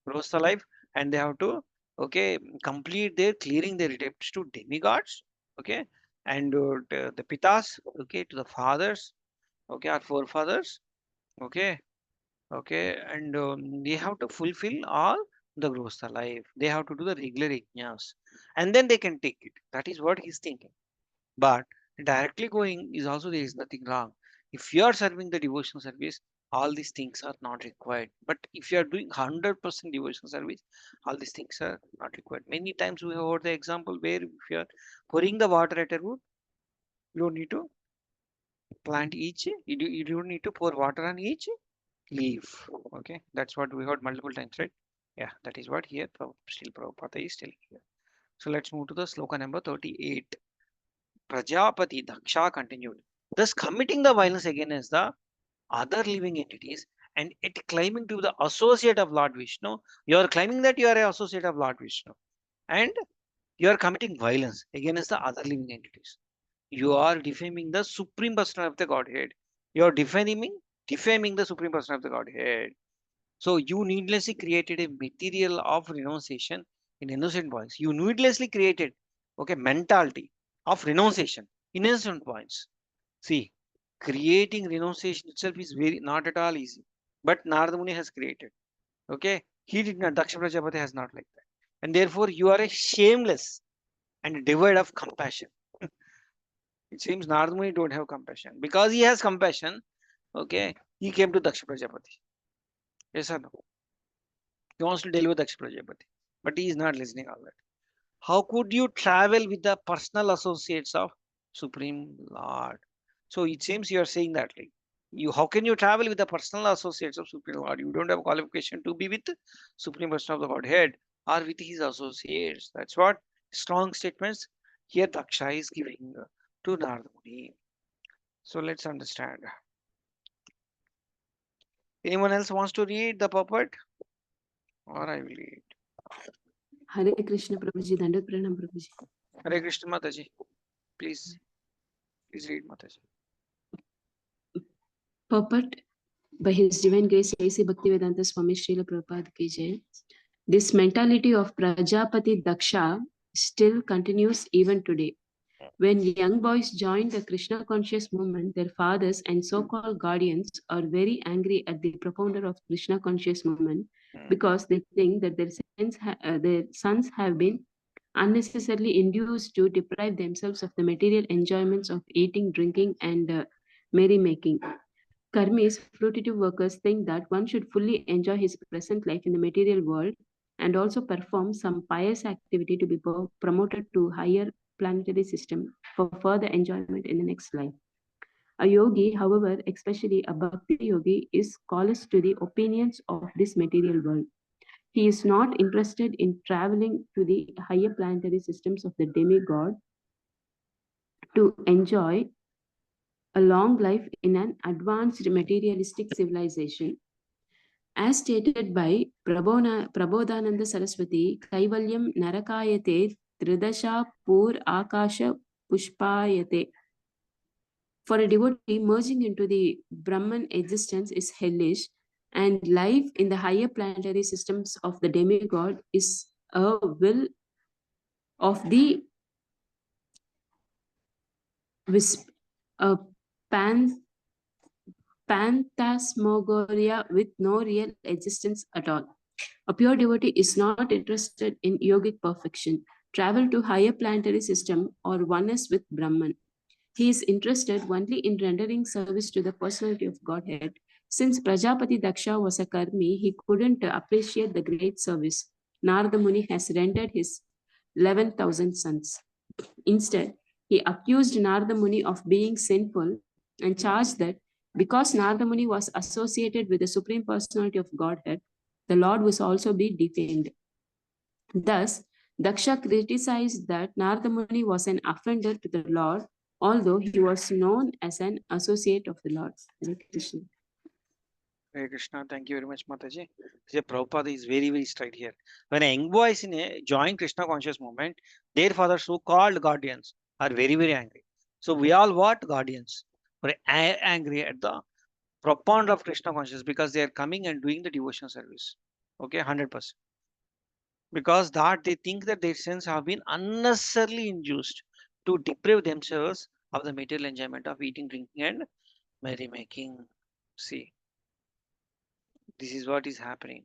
Grostha life and they have to, okay, complete their clearing their debts to demigods. Okay, and the pitas. Okay, to the fathers. Okay, our forefathers. Okay, okay, and they have to fulfill all the grostha life. They have to do the regular yajnas, and then they can take it. That is what he's thinking. But directly going is also there is nothing wrong. If you are serving the devotional service, all these things are not required. But if you are doing 100% devotional service, all these things are not required. Many times we have heard the example where if you are pouring the water at a root, you don't need to plant each. You don't need to pour water on each leaf. Okay, that's what we heard multiple times, right? Yeah, that is what here still Prabhupada is telling here. So let's move to the sloka number 38. Prajapati Daksha continued, thus committing the violence against the other living entities and it claiming to be the associate of Lord Vishnu. You are claiming that you are an associate of Lord Vishnu and you are committing violence against the other living entities. You are defaming the Supreme Person of the Godhead. You are defaming the Supreme Person of the Godhead. So you needlessly created a material of renunciation in innocent points. You needlessly created, okay, mentality of renunciation in innocent points. See, creating renunciation itself is very not at all easy. But Narada Muni has created. Okay, he did not. Daksha Prajapati has not like that, and therefore you are a shameless and devoid of compassion. It seems Narada Muni don't have compassion because he has compassion. Okay, he came to Daksha Prajapati. Yes or no? He wants to deal with Daksha Prajapati, but he is not listening all that. How could you travel with the personal associates of Supreme Lord? So it seems you are saying that like you how can you travel with the personal associates of Supreme Lord? You don't have qualification to be with Supreme Person of the Godhead or with his associates. That's what strong statements here Daksha is giving to Narada Muni. So let's understand. Anyone else wants to read the purport? Or I will read. Hare Krishna Prabhuji, Dandat Pranam Prabhuji. Hare Krishna Mataji. Please read Mataji. Purport by His Divine Grace A.C. Bhaktivedanta Swami Srila Prabhupada ki jai. This mentality of Prajapati Daksha still continues even today. When young boys join the Krishna conscious movement, their fathers and so-called guardians are very angry at the propounder of Krishna conscious movement because they think that their sons have been unnecessarily induced to deprive themselves of the material enjoyments of eating, drinking, and merrymaking. Karmis, fruitive workers, think that one should fully enjoy his present life in the material world and also perform some pious activity to be promoted to higher planetary system for further enjoyment in the next life. A yogi, however, especially a bhakti yogi, is callous to the opinions of this material world. He is not interested in traveling to the higher planetary systems of the demigod to enjoy a long life in an advanced materialistic civilization. As stated by Prabodhananda Saraswati, Kaivalyam Narakayate Tridasha Pur Akasha Pushpayate. For a devotee, merging into the Brahman existence is hellish, and life in the higher planetary systems of the demigod is a will of the phantasmagoria with no real existence at all. A pure devotee is not interested in yogic perfection, travel to higher planetary system, or oneness with Brahman. He is interested only in rendering service to the personality of Godhead. Since Prajapati Daksha was a karmi, he couldn't appreciate the great service Narada Muni has rendered his 11,000 sons. Instead, he accused Narada Muni of being sinful and charged that because Narada Muni was associated with the Supreme Personality of Godhead, the Lord was also be defamed. Thus, Daksha criticized that Narada Muni was an offender to the Lord, although he was known as an associate of the Lord. Hare Krishna. Hare Krishna, thank you very much, Mataji. See, Prabhupada is very, very straight here. When a young boy is in a joint Krishna conscious movement, their fathers, so-called guardians, are very, very angry. So we all what? Guardians. We're angry at the proponent of Krishna consciousness because they are coming and doing the devotion service. Okay, 100%. Because that they think that their sins have been unnecessarily induced to deprive themselves of the material enjoyment of eating, drinking, and merrymaking. See, this is what is happening.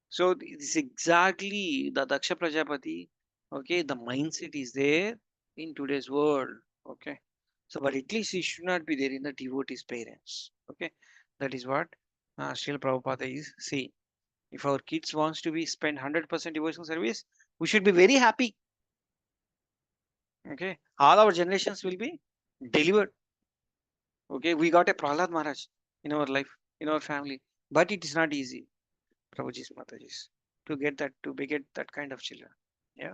So this is exactly the Daksha Prajapati. Okay, the mindset is there in today's world. Okay, so but at least it should not be there in the devotees' parents. Okay, that is what Srila Prabhupada is saying. If our kids wants to be spend 100% devotional service, we should be very happy. Okay, all our generations will be delivered. Okay, we got a Prahlad Maharaj in our life, in our family, but it is not easy. Prabhuji's Mataji's to get that, to beget that kind of children. Yeah.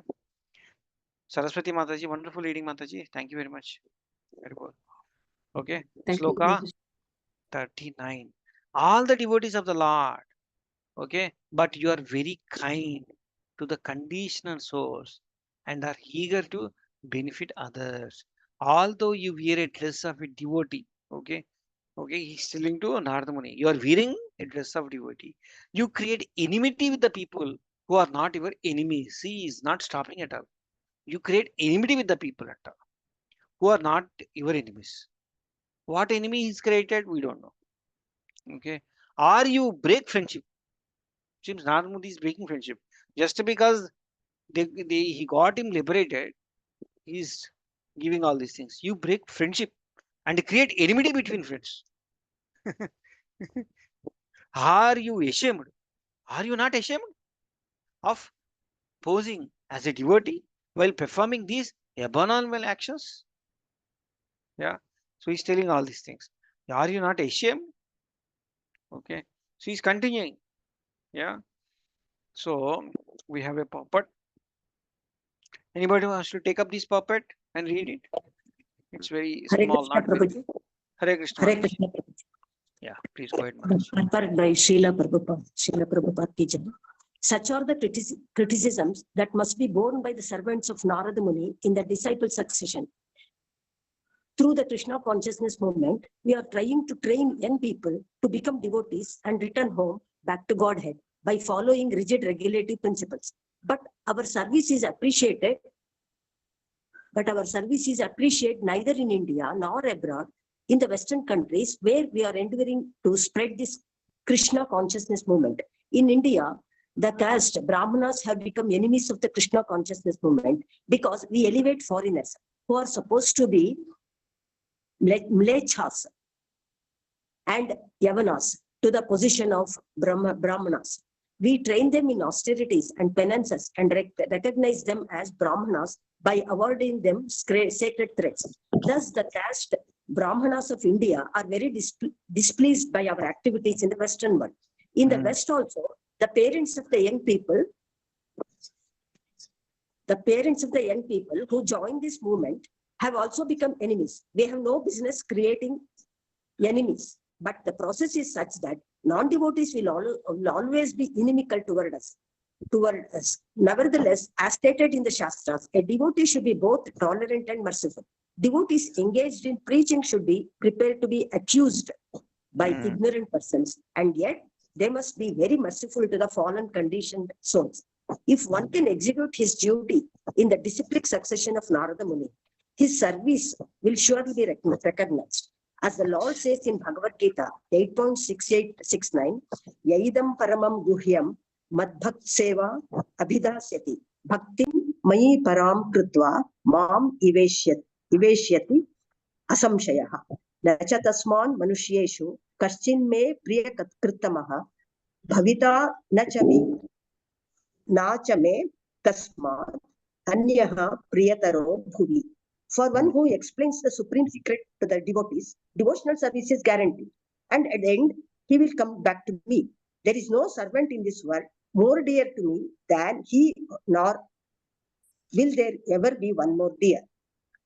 Saraswati Mataji, wonderful reading, Mataji. Thank you very much. Very good. Okay. Thank you. Sloka 39. All the devotees of the Lord. Okay. But you are very kind to the conditional souls and are eager to benefit others. Although you wear a dress of a devotee. Okay. Okay, he's telling to Narada Muni, you are wearing a dress of devotee. You create enmity with the people who are not your enemies. See, he's not stopping at all. You create enmity with the people at all, who are not your enemies. What enemy he's created, we don't know. Okay, or you break friendship. Seems Narada Muni is breaking friendship just because he got him liberated. He's giving all these things. You break friendship and create enmity between friends. Are you ashamed? Are you not ashamed of posing as a devotee while performing these abominable actions? Yeah. So he's telling all these things. Are you not ashamed? Okay. So he's continuing. Yeah. So we have a puppet. Anybody wants to take up this puppet and read it? It's very Hare small, Krishna, not big. Prabhuji. Hare Krishna. Hare Mataji. Krishna, Prabhuji. Yeah, please go ahead, Mataji. Prepared by Srila Prabhupada ki jai. Such are the criticisms that must be borne by the servants of Narada Muni in the disciple succession. Through the Krishna consciousness movement, we are trying to train young people to become devotees and return home back to Godhead by following rigid regulative principles. But our service is appreciated neither in India nor abroad in the Western countries where we are endeavoring to spread this Krishna consciousness movement. In India, the caste Brahmanas have become enemies of the Krishna consciousness movement because we elevate foreigners who are supposed to be Mlechas and Yavanas to the position of Brahmanas. We train them in austerities and penances and recognize them as Brahmanas by awarding them sacred threats. Thus, the caste Brahmanas of India are very displeased by our activities in the Western world. In the West also, The parents of the young people who join this movement have also become enemies. They have no business creating enemies, but the process is such that non-devotees will always be inimical toward us. Nevertheless, as stated in the Shastras, a devotee should be both tolerant and merciful. Devotees engaged in preaching should be prepared to be accused by ignorant persons, and yet they must be very merciful to the fallen conditioned souls. If one can execute his duty in the disciplic succession of Narada Muni, his service will surely be recognized. As the Lord says in Bhagavad Gita 8.6869, Yaidam Paramam Guhyam Madbhakt Seva Abhidasyati Bhaktim Mayi Param Krutva Mam Iveshyati Asamshayaha Nacha Tasman Manushyeshu Kaschin Me Priya Krittamaha Bhavita Nachami Nachame Tasmat Anyaha Priyataro Bhuvi. For one who explains the supreme secret to the devotees, devotional service is guaranteed. And at the end, he will come back to me. There is no servant in this world more dear to me than he, nor will there ever be one more dear.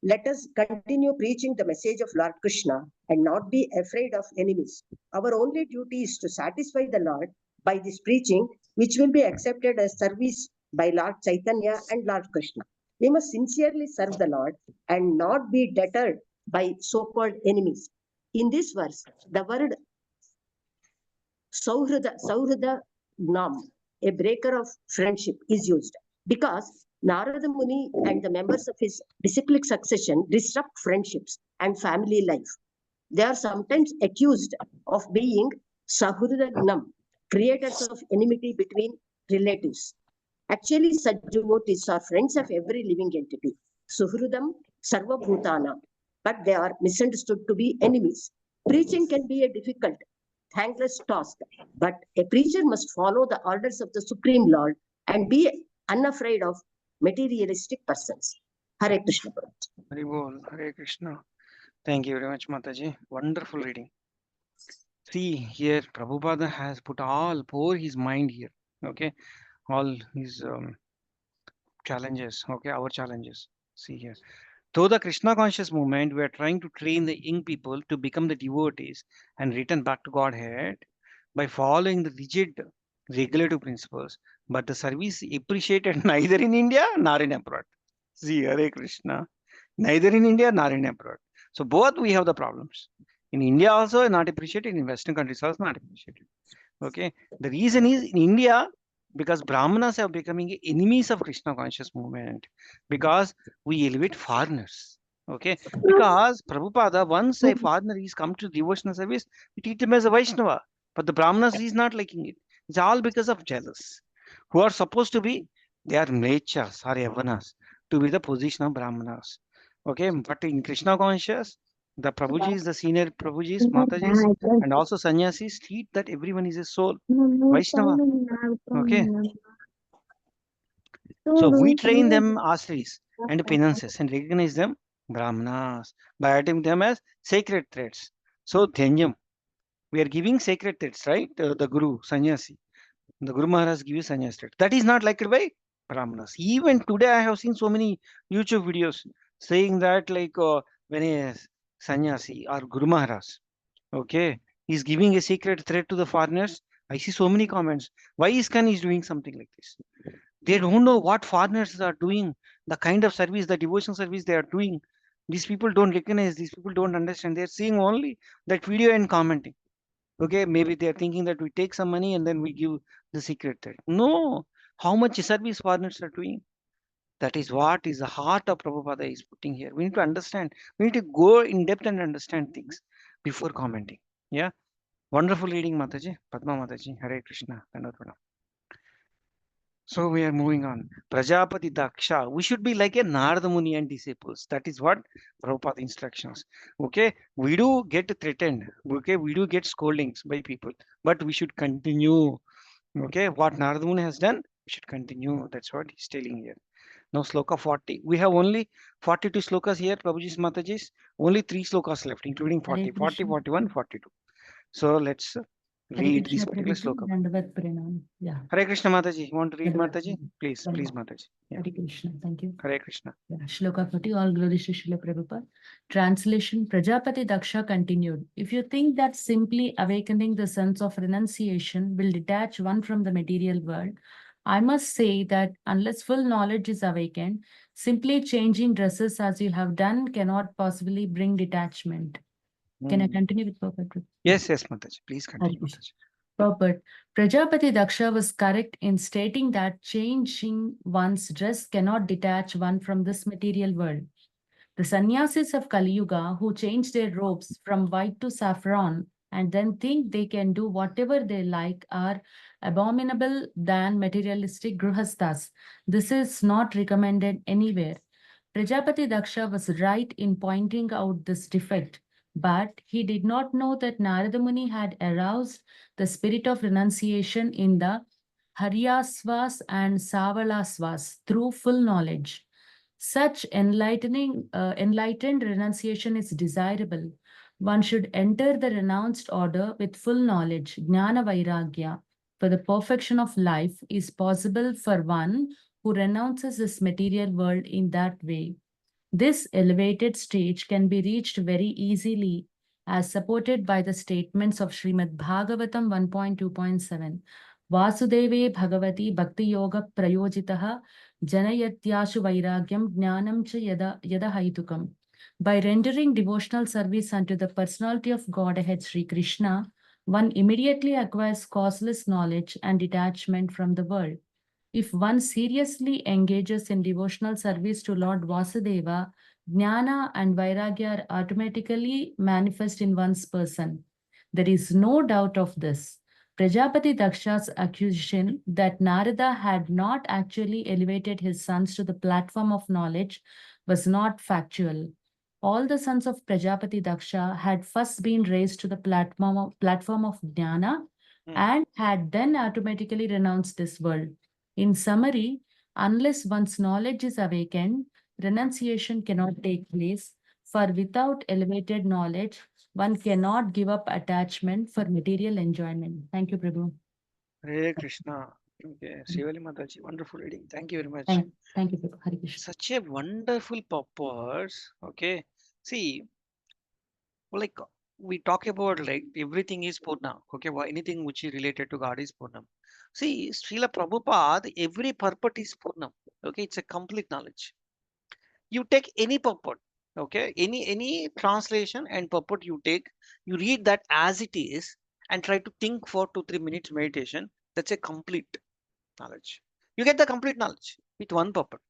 Let us continue preaching the message of Lord Krishna and not be afraid of enemies. Our only duty is to satisfy the Lord by this preaching, which will be accepted as service by Lord Chaitanya and Lord Krishna. We must sincerely serve the Lord and not be deterred by so-called enemies. In this verse, the word Sauhrada Gnam, a breaker of friendship, is used because Narada Muni and the members of his disciplic succession disrupt friendships and family life. They are sometimes accused of being Sahurudagnam, creators of enmity between relatives. Actually, such devotees are friends of every living entity. Suhrudam Sarva Bhutana, but they are misunderstood to be enemies. Preaching can be a difficult, thankless task, but a preacher must follow the orders of the Supreme Lord and be unafraid of materialistic persons. Hare Krishna. Hari Bol, Hare Krishna. Thank you very much, Mataji. Wonderful reading. See, here Prabhupada has pour his mind here. Okay, all his challenges. Okay, our challenges. See here. Though the Krishna conscious movement, we are trying to train the young people to become the devotees and return back to Godhead by following the rigid regulative principles. But the service is appreciated neither in India nor in abroad. See, Hare Krishna. Neither in India nor in abroad. So both we have the problems. In India also not appreciated, in Western countries also not appreciated. Okay. The reason is in India, because Brahmanas are becoming enemies of Krishna conscious movement, because we elevate foreigners. Okay. Because Prabhupada, once a foreigner is come to devotional service, we treat him as a Vaishnava. But the Brahmanas is not liking it. It's all because of jealous. Who are supposed to be, they are mlechas or yavanas to be the position of Brahmanas. Okay, but in Krishna conscious, the Prabhujis, the senior Prabhujis, Matajis, and also sannyasis treat that everyone is a soul, Vaishnava. Okay, so we train them asris and penances and recognize them Brahmanas by adding them as sacred threads. So Dhyanyam, we are giving sacred threads, right? The Guru, sannyasi. The Guru Maharaj gives sannyas thread. That is not liked by Brahmanas. Even today, I have seen so many YouTube videos saying that, like, when a sannyasi or Guru Maharaj, okay, is giving a secret thread to the foreigners. I see so many comments. Why ISKCON is doing something like this? They don't know what foreigners are doing, the kind of service, the devotion service they are doing. These people don't recognize, these people don't understand. They're seeing only that video and commenting. Okay, maybe they're thinking that we take some money and then we give the secret thread. No, how much service foreigners are doing? That is what is the heart of Prabhupada is putting here. We need to understand. We need to go in depth and understand things before commenting. Yeah. Wonderful reading, Mataji. Padma Mataji. Hare Krishna. Dandavat. So we are moving on. Prajapati Daksha. We should be like a Narada Muni and disciples. That is what Prabhupada instructions. Okay. We do get threatened. Okay. We do get scoldings by people. But we should continue. Okay. What Narada Muni has done, we should continue. That's what he's telling here. Now sloka 40. We have only 42 slokas here, Prabhuji's Mataji's. Only 3 slokas left, including 40, 40, 41, 42. So let's read this particular sloka. Dandavat Pranam. Yeah. Hare Krishna Mataji. You want to read Dandavat Mataji? Pranam. Please, Well, please Mataji. Yeah. Hare Krishna. Thank you. Hare Krishna. Yeah. Shloka 40, all glories to Srila Prabhupada. Translation, Prajapati Daksha continued. If you think that simply awakening the sense of renunciation will detach one from the material world, I must say that unless full knowledge is awakened, simply changing dresses as you have done cannot possibly bring detachment. Can I continue with Prabhupada? Yes, yes, Mataji. Please continue, Krishna. Mataji. But Prajapati Daksha was correct in stating that changing one's dress cannot detach one from this material world. The sannyasis of Kali Yuga who change their robes from white to saffron and then think they can do whatever they like are abominable than materialistic grihasthas. This is not recommended anywhere. Prajapati Daksha was right in pointing out this defect, but he did not know that Narada Muni had aroused the spirit of renunciation in the Haryasvas and Savalasvas through full knowledge. Such enlightened renunciation is desirable. One should enter the renounced order with full knowledge, Jnana Vairagya, for the perfection of life is possible for one who renounces this material world in that way. This elevated stage can be reached very easily as supported by the statements of Srimad Bhagavatam 1.2.7. Vasudeve Bhagavati Bhakti Yoga Prayojitaha Janayatyashu Vairagyam Jnanam Cha Yada Haitukam. By rendering devotional service unto the personality of Godhead Sri Krishna, one immediately acquires causeless knowledge and detachment from the world. If one seriously engages in devotional service to Lord Vasudeva, Jnana and Vairagya are automatically manifest in one's person. There is no doubt of this. Prajapati Daksha's accusation that Narada had not actually elevated his sons to the platform of knowledge was not factual. All the sons of Prajapati Daksha had first been raised to the platform of Jnana and had then automatically renounced this world. In summary, unless one's knowledge is awakened, renunciation cannot take place, for without elevated knowledge, one cannot give up attachment for material enjoyment. Thank you, Prabhu. Hare Krishna. Okay, Srivali Mataji, wonderful reading. Thank you very much. Thank you, Prabhu. Hare Krishna. Such a wonderful purpose. Okay, see, like we talk about like everything is Purna. Okay, anything which is related to God is Purnam. See, Srila Prabhupada, every purport is Purnam. Okay, it's a complete knowledge. You take any purport, okay, any translation and purport you take, you read that as it is and try to think for 2-3 minutes meditation. That's a complete knowledge. You get the complete knowledge with one purport.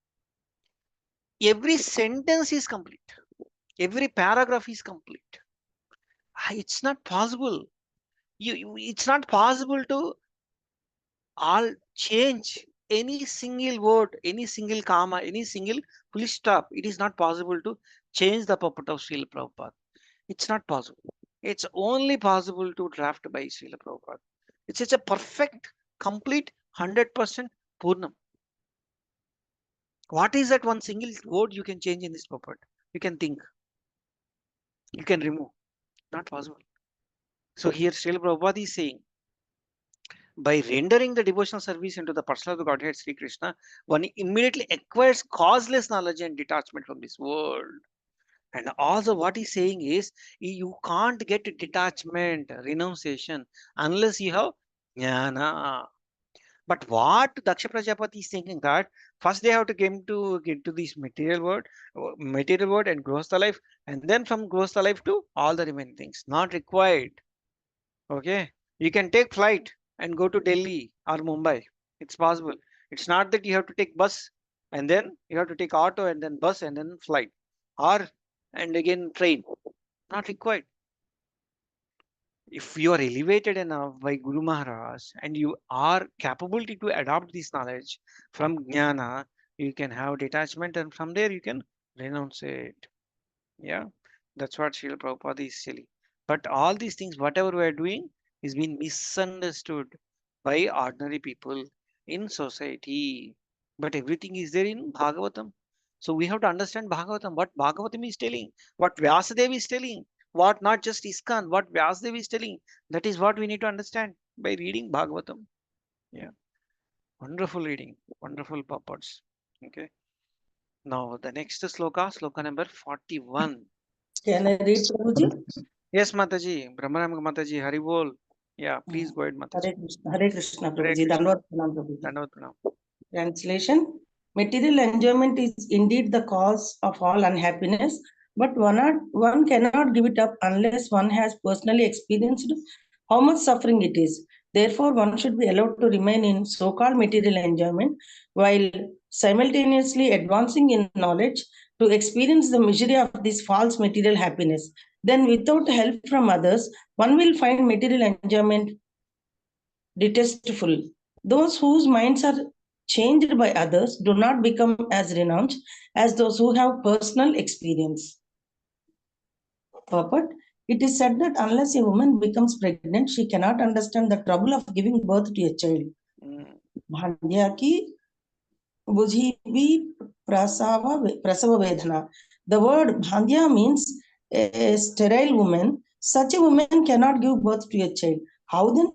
Every sentence is complete. Every paragraph is complete. It's not possible. It's not possible to all change any single word, any single comma, any single full stop. It is not possible to change the purport of Srila Prabhupada. It's not possible. It's only possible to draft by Srila Prabhupada. It's such a perfect, complete, 100% Purnam. What is that one single word you can change in this purport? You can think. You can remove. Not possible. So here Srila Prabhupada is saying, by rendering the devotional service into the personal of the Godhead Sri Krishna, one immediately acquires causeless knowledge and detachment from this world. And also what he's saying is, you can't get detachment, renunciation, unless you have jnana. But what Daksha Prajapati is thinking that first they have to get to this material world and growth life, and then from growth life to all the remaining things. Not required. Okay, you can take flight and go to Delhi or Mumbai. It's possible. It's not that you have to take bus and then you have to take auto and then bus and then flight, or and again train. Not required. If you are elevated enough by Guru Maharaj and you are capable to adopt this knowledge from Jnana, you can have detachment, and from there you can renounce it. Yeah, that's what Srila Prabhupada is telling. But all these things, whatever we are doing, is being misunderstood by ordinary people in society. But everything is there in Bhagavatam. So we have to understand Bhagavatam, what Bhagavatam is telling, what Vyasadeva is telling. What not just ISKCON, what Vyasadeva is telling. That is what we need to understand by reading Bhagavatam. Yeah. Wonderful reading, wonderful purports. Okay. Now the next sloka number 41. Can I read, Prabhuji? Yes, Mataji, Brahmanam Mataji, Hari Bol. Yeah, please go ahead, Mataji. Hare Krishna, Hare Prabhuji. Krishna. Dandavad Pranam, Prabhuji. Dandavat Pranam. Translation: Material enjoyment is indeed the cause of all unhappiness, but one cannot give it up unless one has personally experienced how much suffering it is. Therefore, one should be allowed to remain in so-called material enjoyment while simultaneously advancing in knowledge to experience the misery of this false material happiness. Then, without help from others, one will find material enjoyment detestful. Those whose minds are changed by others do not become as renounced as those who have personal experience. Purport: it is said that unless a woman becomes pregnant, she cannot understand the trouble of giving birth to a child. भांड्या की बुझी भी प्रसव vedana. The word bhandya means a sterile woman. Such a woman cannot give birth to a child. How then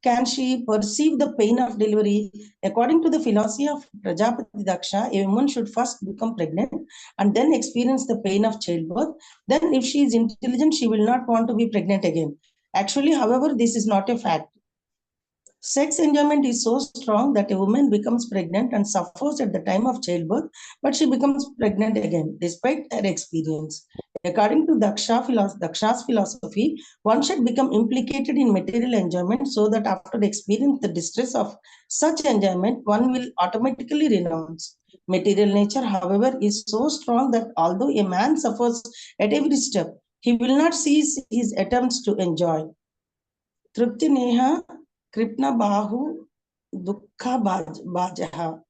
can she perceive the pain of delivery? According to the philosophy of Prajapati Daksha, a woman should first become pregnant and then experience the pain of childbirth. Then, if she is intelligent, she will not want to be pregnant again. Actually, however, this is not a fact. Sex enjoyment is so strong that a woman becomes pregnant and suffers at the time of childbirth, but she becomes pregnant again despite her experience. According to Daksha's philosophy, one should become implicated in material enjoyment so that after experiencing the distress of such enjoyment, one will automatically renounce. Material nature, however, is so strong that although a man suffers at every step, he will not cease his attempts to enjoy. Tripti Neha Kripna Bahu Dukha Bajaha.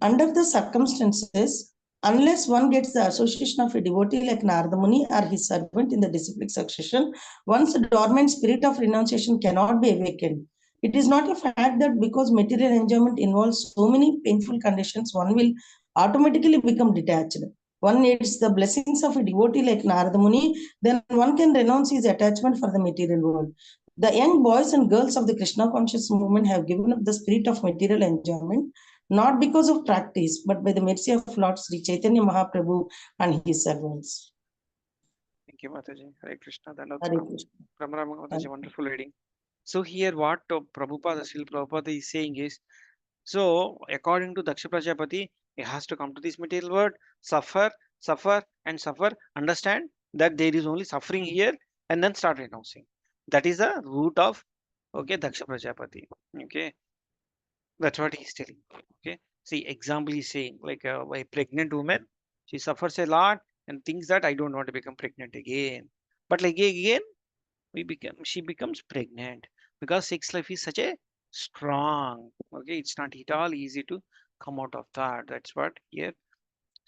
Under the circumstances, unless one gets the association of a devotee like Narada Muni or his servant in the disciplic succession, one's dormant spirit of renunciation cannot be awakened. It is not a fact that because material enjoyment involves so many painful conditions, one will automatically become detached. One needs the blessings of a devotee like Narada Muni, then one can renounce his attachment for the material world. The young boys and girls of the Krishna conscious movement have given up the spirit of material enjoyment, not because of practice, but by the mercy of Lord Sri Chaitanya Mahaprabhu and his servants. Thank you, Mataji. Hare Krishna. Dandavat Hare Pranam. Krishna. Brahmanam Mataji, wonderful reading. So here what Prabhupada, Srila Prabhupada is saying is, so according to Daksha Prajapati, he has to come to this material world, suffer, suffer and suffer, understand that there is only suffering here and then start renouncing. That is the root of, okay, Daksha Prajapati. Okay. That's what he's telling. Okay. See, example he's saying, like a pregnant woman, she suffers a lot and thinks that I don't want to become pregnant again. But like again, she becomes pregnant because sex life is such a strong. Okay, it's not at all easy to come out of that. That's what here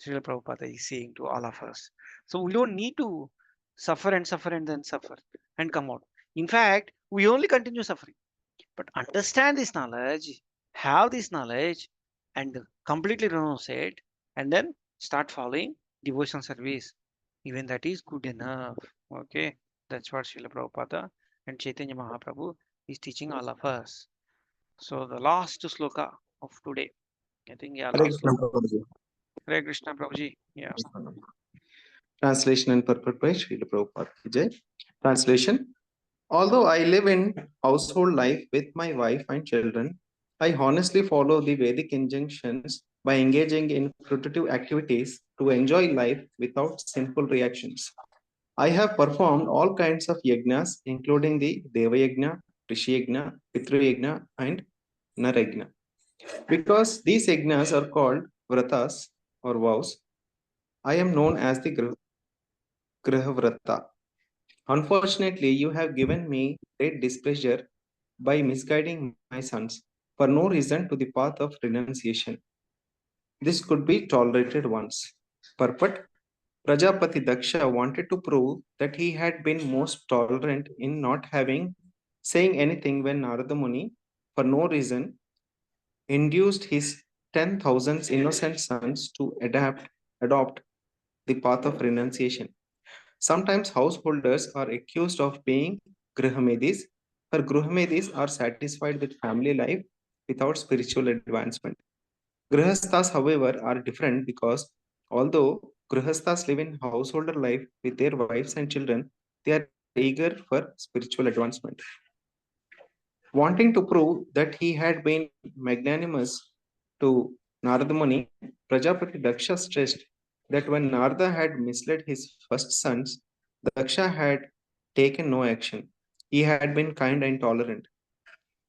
Srila Prabhupada is saying to all of us. So we don't need to suffer and suffer and then suffer and come out. In fact, we only continue suffering. But understand this knowledge, have this knowledge, and completely renounce it, and then start following devotion service. Even that is good enough. Okay, that's what Srila Prabhupada and Chaitanya Mahaprabhu is teaching all of us. So the last sloka of today, I think, yeah, Hare last Krishna, sloka. Prabhuji. Hare Krishna Prabhuji. Yeah. Translation and purport by Srila Prabhupada ki Jai. Translation: although I live in household life with my wife and children, I honestly follow the Vedic injunctions by engaging in fruitive activities to enjoy life without simple reactions. I have performed all kinds of yajnas, including the Deva Yajna, Rishi Yajna, Pitru Yajna, and Nar Yajna. Because these yajnas are called vratas or vows, I am known as the Grihavrata. Unfortunately, you have given me great displeasure by misguiding my sons for no reason to the path of renunciation. This could be tolerated once. Purport: Prajapati Daksha wanted to prove that he had been most tolerant in not saying anything when Narada Muni, for no reason, induced his 10,000 innocent sons to adopt the path of renunciation. Sometimes householders are accused of being Grihamedis, for Grihamedis are satisfied with family life without spiritual advancement. Grihasthas, however, are different because although Grihasthas live in householder life with their wives and children, they are eager for spiritual advancement. Wanting to prove that he had been magnanimous to Narada Muni, Prajapati Daksha stressed that when Narada had misled his first sons, Daksha had taken no action. He had been kind and tolerant.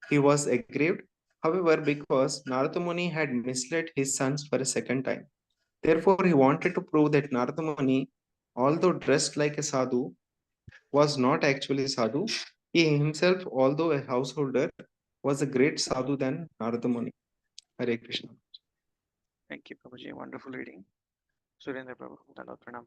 He was aggrieved, however, because Narada Muni had misled his sons for a second time. Therefore, he wanted to prove that Narada Muni, although dressed like a sadhu, was not actually sadhu. He himself, although a householder, was a great sadhu than Narada Muni. Hare Krishna. Thank you, Prabhuji. Wonderful reading. Surendra Prabhu, Dandavad Pranam.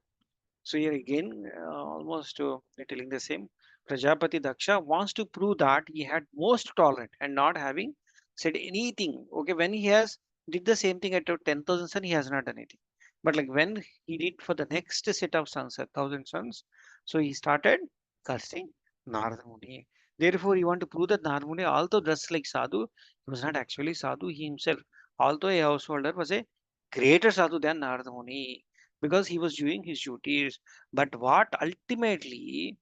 So here again, almost telling the same. Prajapati Daksha wants to prove that he had most tolerant and not having said anything. Okay, when he has did the same thing at 10,000 sons, he has not done anything. But like when he did for the next set of sons, 1,000 sons, so he started cursing Narada Muni. Therefore, he want to prove that Narada Muni, although dressed like sadhu, he was not actually sadhu. He himself, although a householder, was a greater sadhu than Narada Muni because he was doing his duties. But what ultimately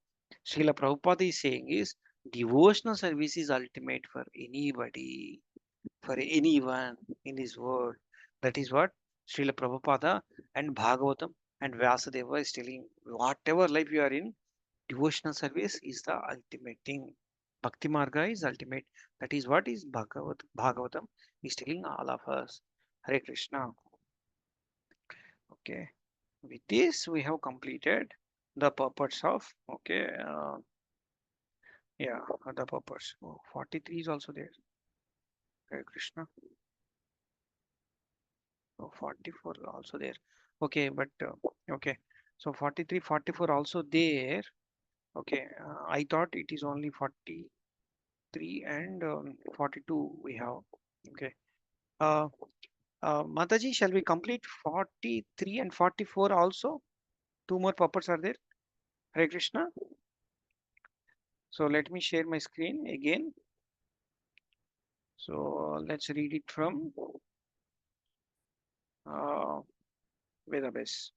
Srila Prabhupada is saying is devotional service is ultimate for anybody, for anyone in this world. That is what Srila Prabhupada and Bhagavatam and Vyasadeva is telling. Whatever life you are in, devotional service is the ultimate thing. Bhakti Marga is ultimate. That is what is Bhagavatam is telling all of us. Hare Krishna. Okay. With this, we have completed the purpose of, okay, yeah, the purpose. Oh, 43 is also there. Hare Krishna. Oh, 44 also there. Okay, but okay. So 43, 44 also there. Okay, I thought it is only 43 and 42 we have. Okay. Mataji, shall we complete 43 and 44 also? Two more purports are there. Hare Krishna. So let me share my screen again. So let's read it from Vedabase.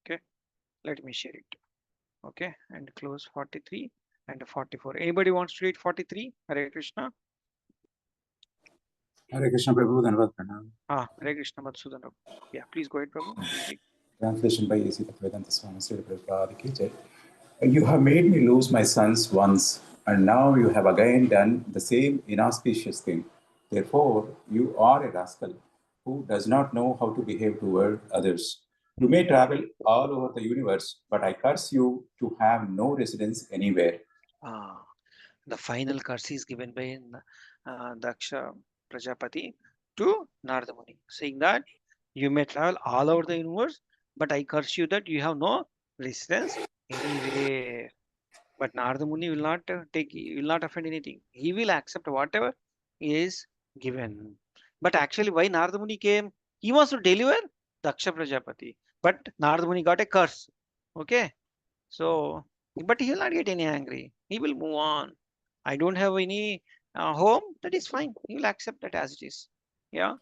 Okay, let me share it. Okay, and close 43 and 44. Anybody wants to read 43? Hare Krishna. Hare Krishna Prabhu, Dhanavad Pranam. Hare Krishna Madhusudan. Yeah, please go ahead, Prabhu. Please read. Translation by A.C. Bhaktivedanta Swami Srila Prabhupada ki jai. You have made me lose my sons once, and now you have again done the same inauspicious thing. Therefore, you are a rascal who does not know how to behave toward others. You may travel all over the universe, but I curse you to have no residence anywhere. The final curse is given by Daksha Prajapati to Narada Muni, saying that you may travel all over the universe, but I curse you that you have no residence anywhere. But Narada Muni will not will not offend anything. He will accept whatever is given. But actually, why Narada Muni came? He wants to deliver Daksha Prajapati. But Narada Muni got a curse. Okay. So, but he will not get any angry. He will move on. I don't have any home. That is fine. He will accept that as it is. Yeah.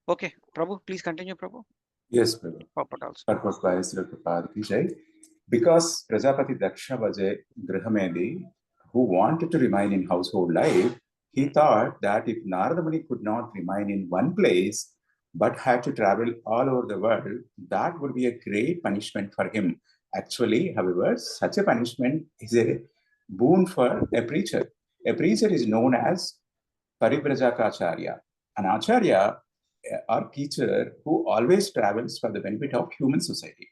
Okay. Prabhu, please continue, Prabhu. Yes, Prabhu. Purport also. Purpose by Srila Prabhupada ki jai. Because Prajapati Daksha was a Grihamedi who wanted to remain in household life, he thought that if Narada Muni could not remain in one place but had to travel all over the world, that would be a great punishment for him. Actually, however, such a punishment is a boon for a preacher. A preacher is known as Parivrajaka an acharya or teacher who always travels for the benefit of human society.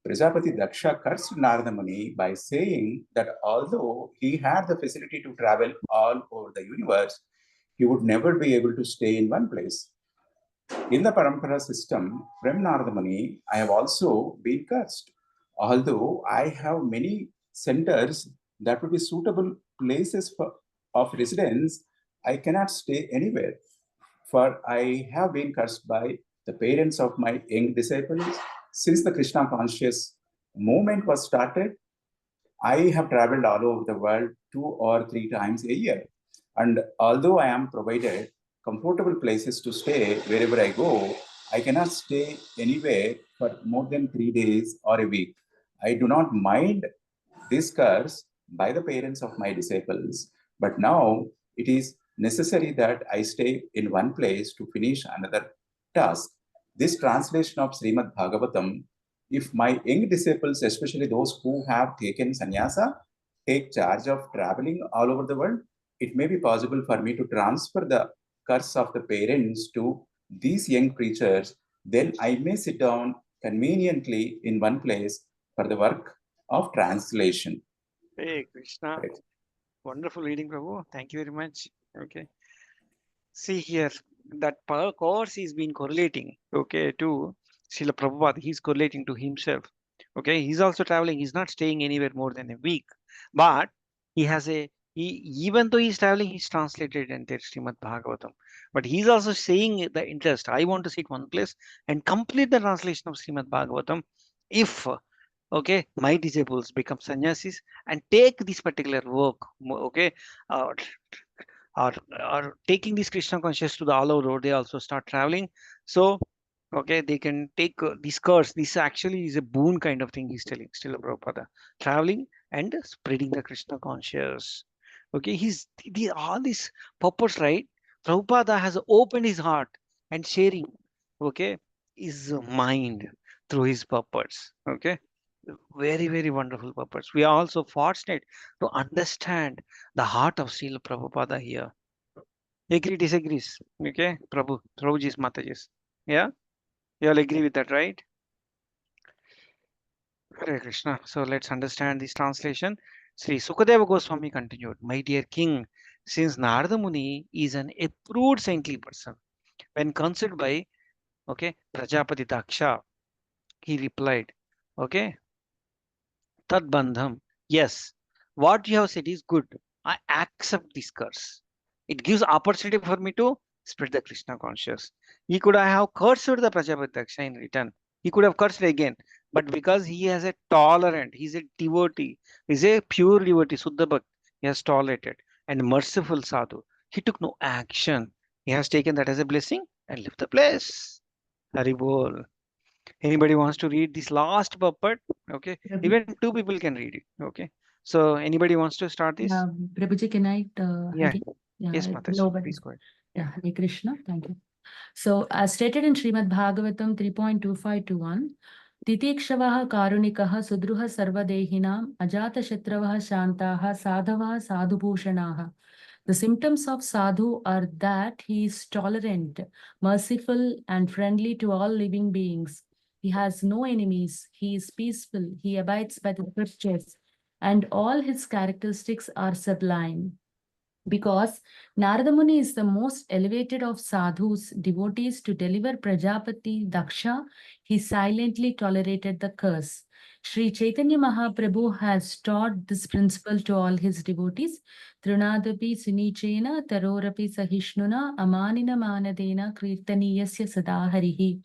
Prajapati Daksha cursed Narada Muni by saying that although he had the facility to travel all over the universe, he would never be able to stay in one place. In the Parampara system, from Narada Muni, I have also been cursed. Although I have many centers that would be suitable places of residence, I cannot stay anywhere. For I have been cursed by the parents of my young disciples. Since the Krishna conscious movement was started, I have traveled all over the world 2 or 3 times a year. And although I am provided comfortable places to stay wherever I go, I cannot stay anywhere for more than 3 days or a week. I do not mind this curse by the parents of my disciples, but now it is necessary that I stay in one place to finish another task. This translation of Srimad Bhagavatam, if my young disciples, especially those who have taken sannyasa, take charge of traveling all over the world, it may be possible for me to transfer the curse of the parents to these young preachers. Then I may sit down conveniently in one place for the work of translation. Hey Krishna, Correct. wonderful reading, Prabhu. Thank you very much. Okay. See here, that course is been correlating, okay, to Srila Prabhupada. He's correlating to himself. Okay, he's also traveling. He's not staying anywhere more than a week. But he has even though he's traveling, he's translated entire Srimad Bhagavatam. But he's also saying the interest. I want to sit one place and complete the translation of Srimad Bhagavatam. If okay, my disciples become sannyasis and take this particular work, okay, uh, are taking this Krishna conscious to the all over road, they also start traveling. So, okay, they can take this curse. This actually is a boon kind of thing he's telling, still Prabhupada. Traveling and spreading the Krishna conscious. Okay, all this purpose, right? Prabhupada has opened his heart and sharing, okay, his mind through his purpose. Okay, very, very wonderful purpose. We are also fortunate to understand the heart of Srila Prabhupada here. Agree, disagrees. Okay, Prabhuji's Mataji's. Yeah, you all agree with that, right? Hare Krishna. So let's understand this translation. Sri Sukadeva Goswami continued, my dear king, since Narada Muni is an approved saintly person, when considered by, okay, Prajapati Daksha, he replied, okay, Tad Bandham, yes, what you have said is good. I accept this curse. It gives opportunity for me to spread the Krishna conscious. He could have cursed the Prajapati Daksha in return. He could have cursed again. But because he has a tolerant, he's a devotee, he's a pure devotee, Suddha Bhakt, he has tolerated and merciful sadhu. He took no action. He has taken that as a blessing and left the place. Hari bol. Anybody wants to read this last puppet? Okay, even two people can read it. Okay, so anybody wants to start this? Prabhuji, can I Yeah. again? Yes, Mataji, Nobody. please go ahead. Yeah, Hare Krishna. Thank you. So, as stated in Srimad Bhagavatam 3.25 to 1, Titikshavaha Karunikaha Sudruha Sarvadehinam Ajata Shatravah Shantaha Sadhavaha Sadhubhushanaha. The symptoms of sadhu are that he is tolerant, merciful, and friendly to all living beings. He has no enemies. He is peaceful. He abides by the scriptures, and all his characteristics are sublime. Because Narada Muni is the most elevated of sadhus, devotees to deliver Prajapati Daksha, he silently tolerated the curse. Sri Chaitanya Mahaprabhu has taught this principle to all his devotees. Trunadapi sunichena tarorapi sahishnuna amanina manadena kirtaniyasya sadaharihi.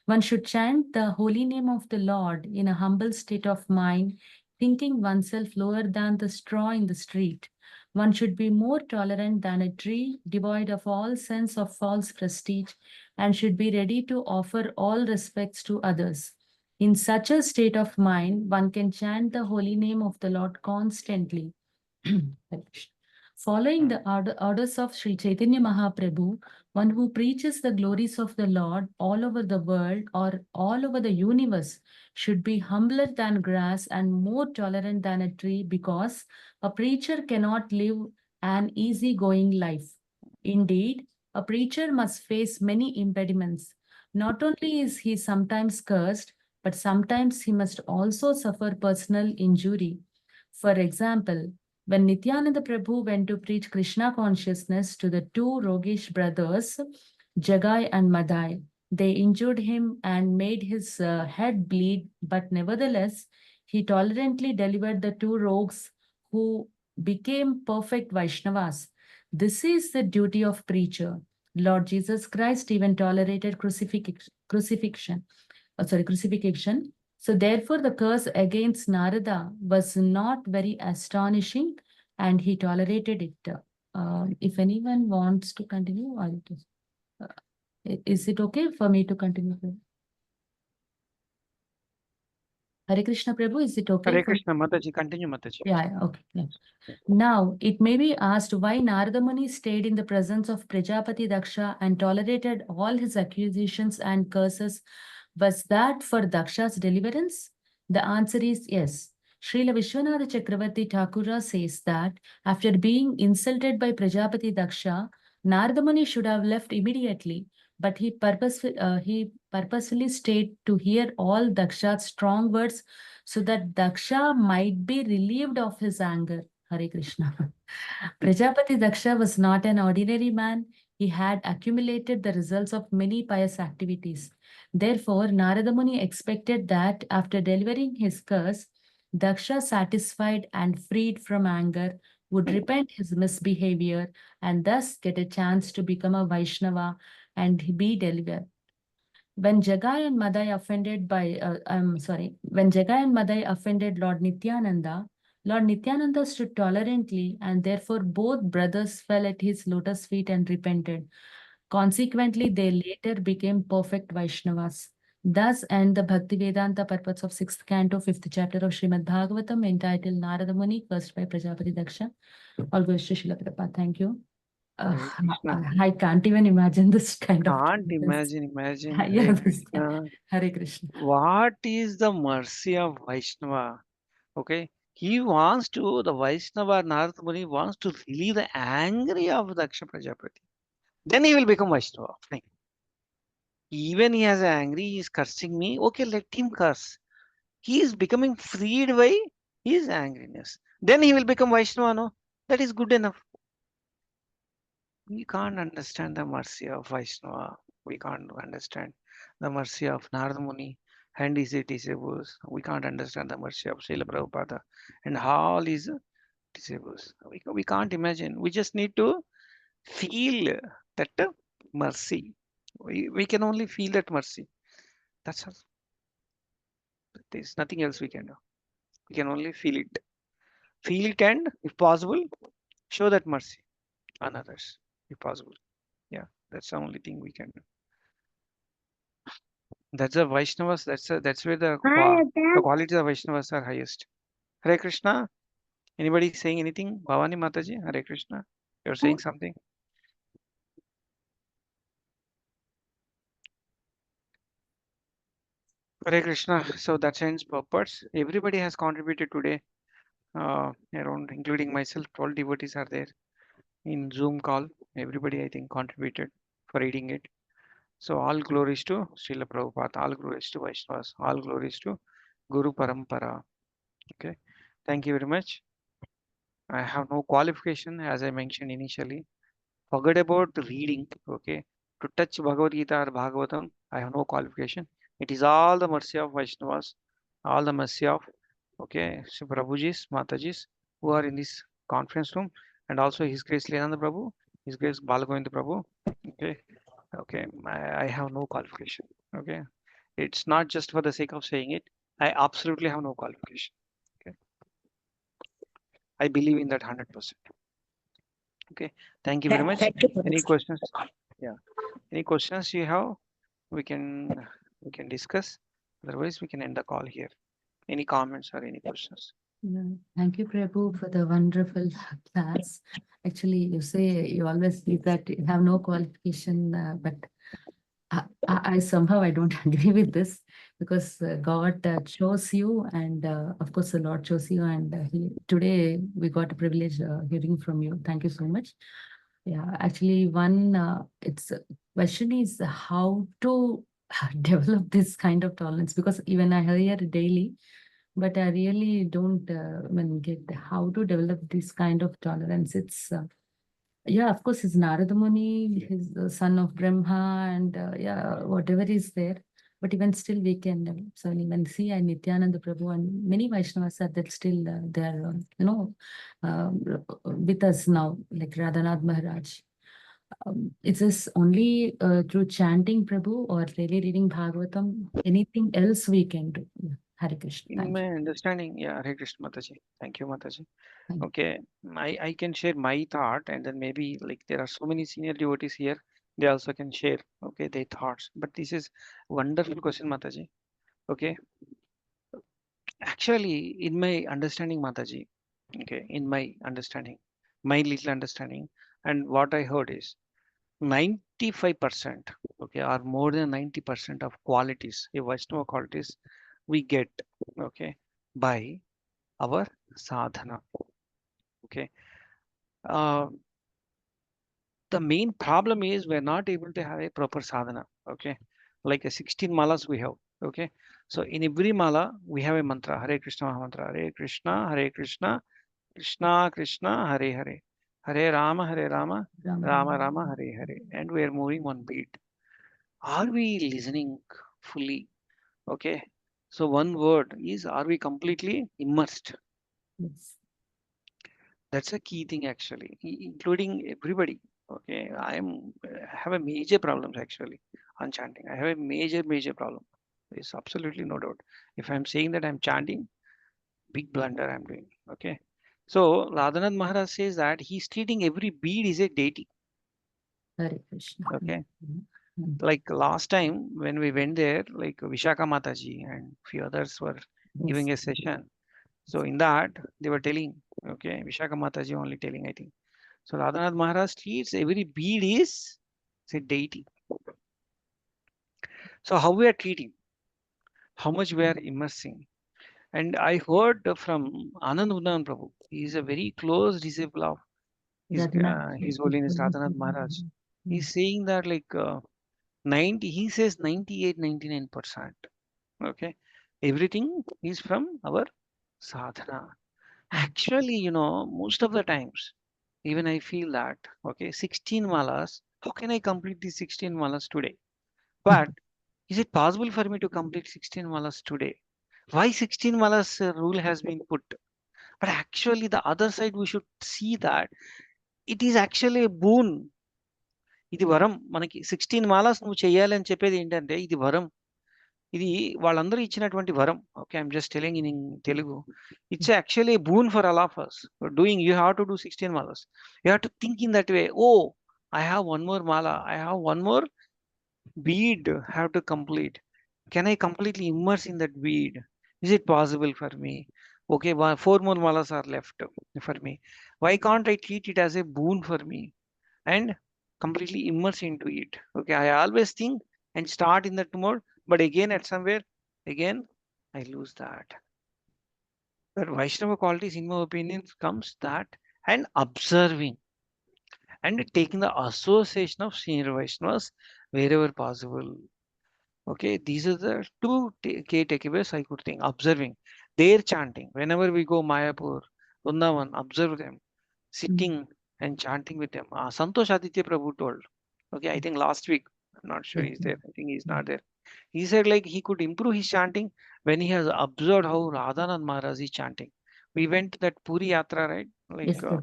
One should chant the holy name of the Lord in a humble state of mind, thinking oneself lower than the straw in the street. One should be more tolerant than a tree, devoid of all sense of false prestige, and should be ready to offer all respects to others. In such a state of mind, one can chant the holy name of the Lord constantly. Following the orders of Sri Chaitanya Mahaprabhu, one who preaches the glories of the Lord all over the world or all over the universe should be humbler than grass and more tolerant than a tree, because a preacher cannot live an easygoing life. Indeed, a preacher must face many impediments. Not only is he sometimes cursed, but sometimes he must also suffer personal injury. For example, when Nityananda Prabhu went to preach Krishna consciousness to the two roguish brothers, Jagai and Madai, they injured him and made his head bleed, but nevertheless, he tolerantly delivered the two rogues who became perfect Vaishnavas. This is the duty of preacher. Lord Jesus Christ even tolerated crucifixion. So therefore, the curse against Narada was not very astonishing, and he tolerated it. If anyone wants to continue, I'll just, is it okay for me to continue? Hare Krishna Prabhu, is it okay? Hare Krishna, Mataji, continue, Mataji. Yeah, okay. Yeah. Now, it may be asked why Narada Muni stayed in the presence of Prajapati Daksha and tolerated all his accusations and curses. Was that for Daksha's deliverance? The answer is yes. Srila Vishwanath Chakravarti Thakura says that after being insulted by Prajapati Daksha, Narada Muni should have left immediately, but he purposefully stayed to hear all Daksha's strong words so that Daksha might be relieved of his anger. Hare Krishna. Prajapati Daksha was not an ordinary man. He had accumulated the results of many pious activities. Therefore, Narada Muni expected that after delivering his curse, Daksha, satisfied and freed from anger, would repent his misbehavior and thus get a chance to become a Vaishnava and be delivered. When Jagai and Madai offended Lord Nityananda, Lord Nityananda stood tolerantly, and therefore both brothers fell at his lotus feet and repented. Consequently, they later became perfect Vaishnavas. Thus end the Bhaktivedanta purports of 6th Canto, 5th chapter of Srimad Bhagavatam, entitled Narada Muni, cursed by Prajapati Daksha. All goes to Srila Prabhupada. Thank you. Hare Krishna. I can't even imagine this kind of. Can't imagine. Yeah, Hare this- Krishna. Hare Krishna. What is the mercy of Vaishnava? Okay, the Vaishnava Narada Muni wants to relieve the anger of Daksha Prajapati. Then he will become Vaishnava. Fine. Even he has angry, he is cursing me. Okay, let him curse. He is becoming freed by his angriness. Then he will become Vaishnava, no? That is good enough. We can't understand the mercy of Vaishnava. We can't understand the mercy of Narada Muni and his disciples. We can't understand the mercy of Srila Prabhupada and all his disciples. We can't imagine. We just need to feel that mercy. We can only feel that mercy. That's all. There's nothing else we can do. We can only feel it. Feel it and, if possible, show that mercy on others, if possible. Yeah, that's the only thing we can do. That's the Vaishnavas. That's where the qualities of Vaishnavas are highest. Hare Krishna. Anybody saying anything? Bhavani Mataji, Hare Krishna. You're saying something? Hare Krishna. So that ends purpose. Everybody has contributed today. Around, including myself, 12 devotees are there in Zoom call. Everybody, I think, contributed for reading it. So all glories to Srila Prabhupada, all glories to Vaishnavas, all glories to Guru Parampara. Okay, thank you very much. I have no qualification, as I mentioned initially. Forget about the reading. Okay, to touch Bhagavad Gita or Bhagavatam, I have no qualification. It is all the mercy of Vaishnavas, all the mercy of Sri Prabhujis, Matajis, who are in this conference room, and also His Grace Lilananda Prabhu, His Grace Balagovinda Prabhu. Okay, I have no qualification. Okay, it's not just for the sake of saying it. I absolutely have no qualification. Okay, I believe in that 100%. Okay, thank you very much. Thank you, Any Prabhuji. questions? Yeah, any questions you have? We can discuss. Otherwise, we can end the call here. Any comments or any questions? Yeah, thank you, Prabhu, for the wonderful class. Actually, you say you always say that you have no qualification, but I somehow I don't agree with this, because God chose you, and of course the Lord chose you, and today we got a privilege hearing from you. Thank you so much. Yeah, actually, it's question is how to develop this kind of tolerance, because even I hear daily, but I really don't get how to develop this kind of tolerance. It's yeah, of course, he's Narada Muni, he's the son of Brahma, and yeah, whatever is there. But even still, we can so even see Nityananda Prabhu and many Vaishnavas are that still they're with us now, like Radhanath Maharaj. Is this only through chanting Prabhu or really reading Bhagavatam? Anything else we can do? Hare Krishna. In Thank my you. understanding, yeah, Hare Krishna Mataji. Thank you, Mataji. Thank you. Okay, I can share my thought, and then maybe like there are so many senior devotees here, they also can share, okay, their thoughts. But this is wonderful question, Mataji. Okay, actually, in my understanding, Mataji, okay, in my understanding, my little understanding, and what I heard is 95%, okay, or more than 90% of qualities, a Vaishnava qualities, we get, okay, by our sadhana. Okay. Uh, the main problem is we're not able to have a proper sadhana. Okay. Like a 16 malas we have. Okay. So in every mala, we have a mantra, Hare Krishna mantra, Hare Krishna, Krishna Krishna, Hare Hare, Hare Rama, Rama Rama, Hare Hare. And we are moving one beat. Are we listening fully? Okay. So one word is, are we completely immersed? Yes. That's a key thing actually, including everybody. Okay, have a major problems actually on chanting. I have a major problem. There's absolutely no doubt. If I'm saying that I'm chanting, big blunder I'm doing. Okay, so Radhanath Maharaj says that he's treating every bead is a deity. Hare Krishna. Okay, Mm. like last time when we went there, like Vishaka Mataji and few others were giving Yes. a session. So in that they were telling, okay, Vishaka Mataji only telling, I think. So Radhanath Maharaj treats every bead is a deity. So how we are treating, how much we are immersing. And I heard from Anand Udan Prabhu. He is a very close disciple of His Holiness Radhanath Maharaj. He's saying that like 90, he says 98, 99%. Okay. Everything is from our sadhana. Actually, most of the times, even I feel that, okay, 16 malas, how can I complete these 16 malas today? But is it possible for me to complete 16 malas today? Why 16 malas rule has been put? But actually, the other side, we should see that it is actually a boon. ఇది వరం మనకి 16 మాలాస్ నువ్వు చేయాలి అని చెప్పేది ఏంటంటే ఇది వరం. ఇది వాళ్ళందరూ ఇచ్చినటువంటి వరం. Okay, I'm just telling in Telugu. It's actually boon for all of us. Doing you have to do 16 malas. You have to think in that way. Oh, I have one more mala. I have one more bead have to complete. Can I completely immerse in that bead? Is it possible for me? Okay, 4 more malas are left for me. Why can't I treat it as a boon for me and completely immerse into it? Okay, I always think and start in that mode, but again at somewhere, again I lose that. But Vaishnava qualities, in my opinion, comes that and observing and taking the association of senior Vaishnavas wherever possible. Okay, these are the two key takeaways I could think. Observing their chanting. Whenever we go Mayapur, Vrindavan, observe them sitting and chanting with them. Santosh Aditya Prabhu told. Okay, I think last week. I'm not sure he's there. I think he's not there. He said like he could improve his chanting when he has observed how Radhanand Maharaj is chanting. We went to that Puri Yatra, right? Like, Yes, sir.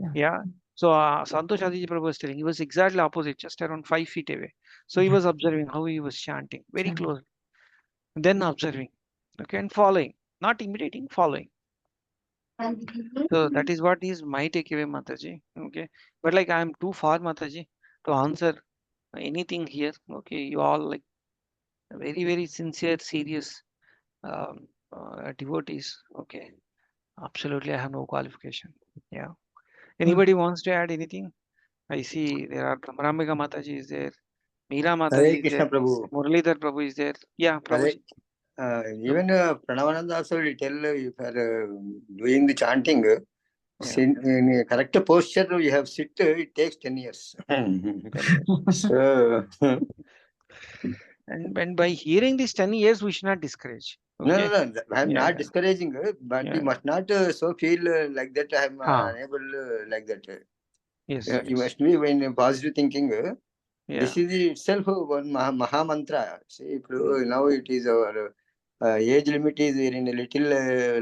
Yeah. yeah. So Santosh Aditya Prabhu was telling, he was exactly opposite, just around 5 feet away. So he was observing how he was chanting very Chanting. close. Then observing, okay, and following, not imitating, following. So that is what is my takeaway, Mataji. Okay, but like I am too far, Mataji, to answer anything here. Okay, you all like very sincere, serious devotees. Okay, absolutely, I have no qualification. Yeah. Anybody wants to add anything? I see there are Ramika Mataji is there, Meera Hare Mataji is Krishna there, Prabhu. Muralidhar Prabhu is there. Yeah, Hare, Prabhuji. even Pranavananda also will tell if you are doing the chanting, Yeah. in a correct posture you have sit, it takes 10 years. 10 years. So, And by hearing these 10 years, we should not discourage. Okay. no, I'm Yeah, not yeah, discouraging, but yeah. you must not so feel like that I'm Ah, unable like that. yes, You yes. must be when positive thinking. Yeah. This is itself one Maha Mantra. See, now it is our age limit is in a little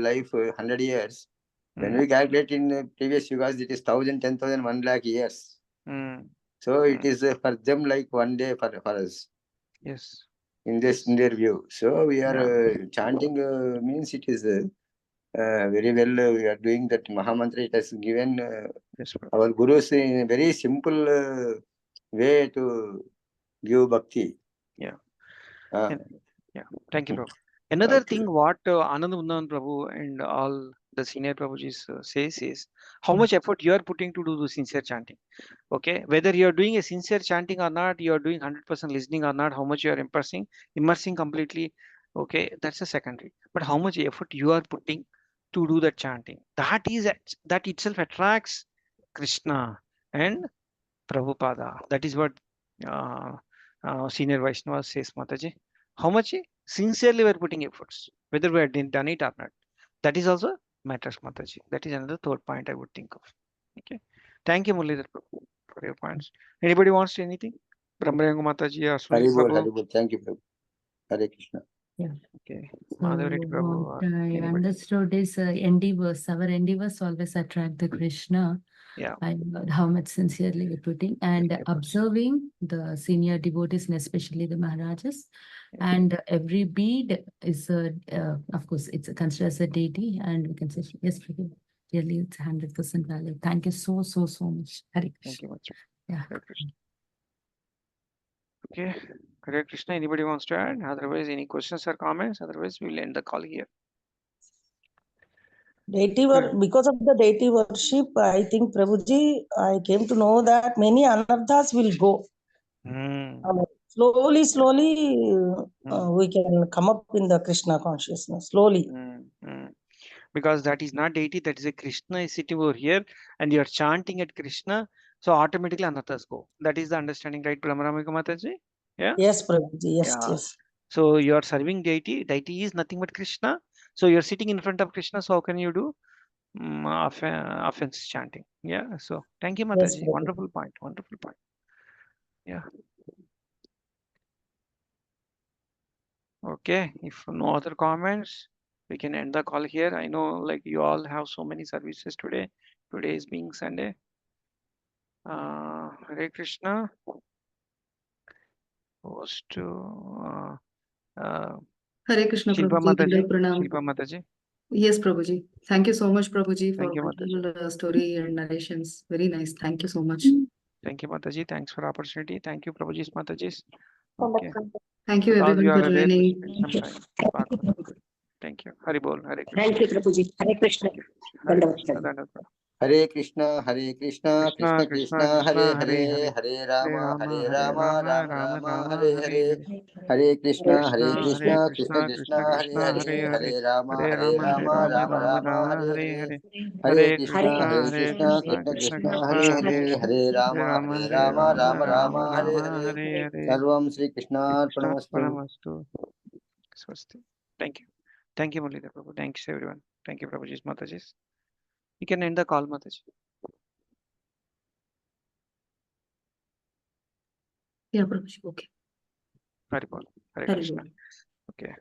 life 100 years. When we calculate in previous yugas, it is 1,000, 10,000, 1 lakh years. Mm, So it mm, is for them like one day for us. yes. in this in their view. So we are Yeah. chanting means it is very well we are doing that Mahamantra. It has given Yes, Prabhu. our gurus in a very simple way to give bhakti. Yeah. Uh, And, yeah. Thank you, Prabhu. Another okay. thing what Anandandan Prabhu and all the senior Prabhujis says is how much effort you are putting to do the sincere chanting. Okay, whether you are doing a sincere chanting or not, you are doing 100% listening or not, how much you are immersing completely. Okay, that's a secondary. But how much effort you are putting to do that chanting, that itself attracts Krishna and Prabhupada. That is what uh, senior Vaishnava says, Mataji. How much sincerely we are putting efforts, whether we have done it or not. That is also matters, Mataji. That is another third point I would think of. Okay. Thank you, Muralidhar Prabhu, for your points. Anybody wants to anything? Brahmayangu Mataji or Sunil Haribol, Prabhu? Haribol. Thank you, Prabhu. Hare Krishna. Okay. So Madhav Reddy Prabhu what or I anybody? understood is endeavors, our endeavors always attract the Krishna. Yeah. And how much sincerely we're putting and Efforts. observing the senior devotees and especially the Maharajas. Yeah. And every bead is, of course, it's considered as a deity, and we can say, yes, really, it's 100% valid. Thank you so much. Hare Thank Krishna. you much. Yeah. Hare Krishna. Okay. Hare Krishna. Anybody wants to add? Otherwise, any questions or comments? Otherwise, we'll end the call here. Because of the deity worship, I think Prabhuji, I came to know that many anarthas will go. Slowly, we can come up in the Krishna consciousness, slowly. Because that is not deity, that is a Krishna is sitting over here and you are chanting at Krishna, so automatically anarthas go. That is the understanding, right, Brahmaramika Mataji? Yeah? Yes, Prabhuji, yes, Yeah. yes. So you are serving deity, deity is nothing but Krishna, so you are sitting in front of Krishna, so how can you do offense chanting? Yeah, so thank you, Yes, Mataji. Prabhuji. Wonderful point, wonderful point. Yeah. Okay, if no other comments, we can end the call here. I know like you all have so many services today. Today is being Sunday. Hare Krishna was to Hare Krishna, Shilpa Prabhuji. Mataji. Dingal Pranam. Shilpa Mataji. Yes, Prabhuji. Thank you so much, Prabhuji, for Thank you, Mataji. wonderful story and narrations. Very nice. Thank you so much. Thank you, Mataji. Thanks for opportunity. Thank you, Prabhuji's Matajis. Okay. Thank you, Because you everyone, are for aware, we joining. spend some time. Bhagavatam. Thank you. Haribol. Hare Krishna. Thank you, Prabhuji. Hare Krishna. Hare Dandavad Krishna. Prabhu. Dandavad. Hare Krishna, Krishna Krishna, Krishna, Krishna, Hare Hare Hare. Hare Hare Rama, Rama, Hare Hare Rama, Rama, Rama Rama Rama, Rama, Hare Hare Hare. Hare. Hare Krishna, Hare Krishna, Krishna, Krishna Krishna Krishna, Krishna, Hare Hare Hare, Hare. Hare Hare Rama, Rama, Hare Hare Rama, Rama, Rama Rama Rama, Rama, Hare Hare Hare. Hare. Hare Hare Krishna, Krishna, Hare Krishna, Krishna Krishna Krishna, Krishna, Hare Hare Hare, Hare. Hare Hare Rama, Rama, Hare Hare Rama, Rama, Rama Rama Rama, Hare Rama, Hare. Hare Hare. Sarvam Sri Krishna Krishna Arpanamastu. Paramastu. Swasti. Thank you. Thank you, Muralidhar Prabhu. Thanks, everyone. Thank you, Prabhuji's Matajis. You can end the call, Mataji. Yeah, Prabhuji. Okay. Haribol. Hare Hare Krishna. Krishna. Okay.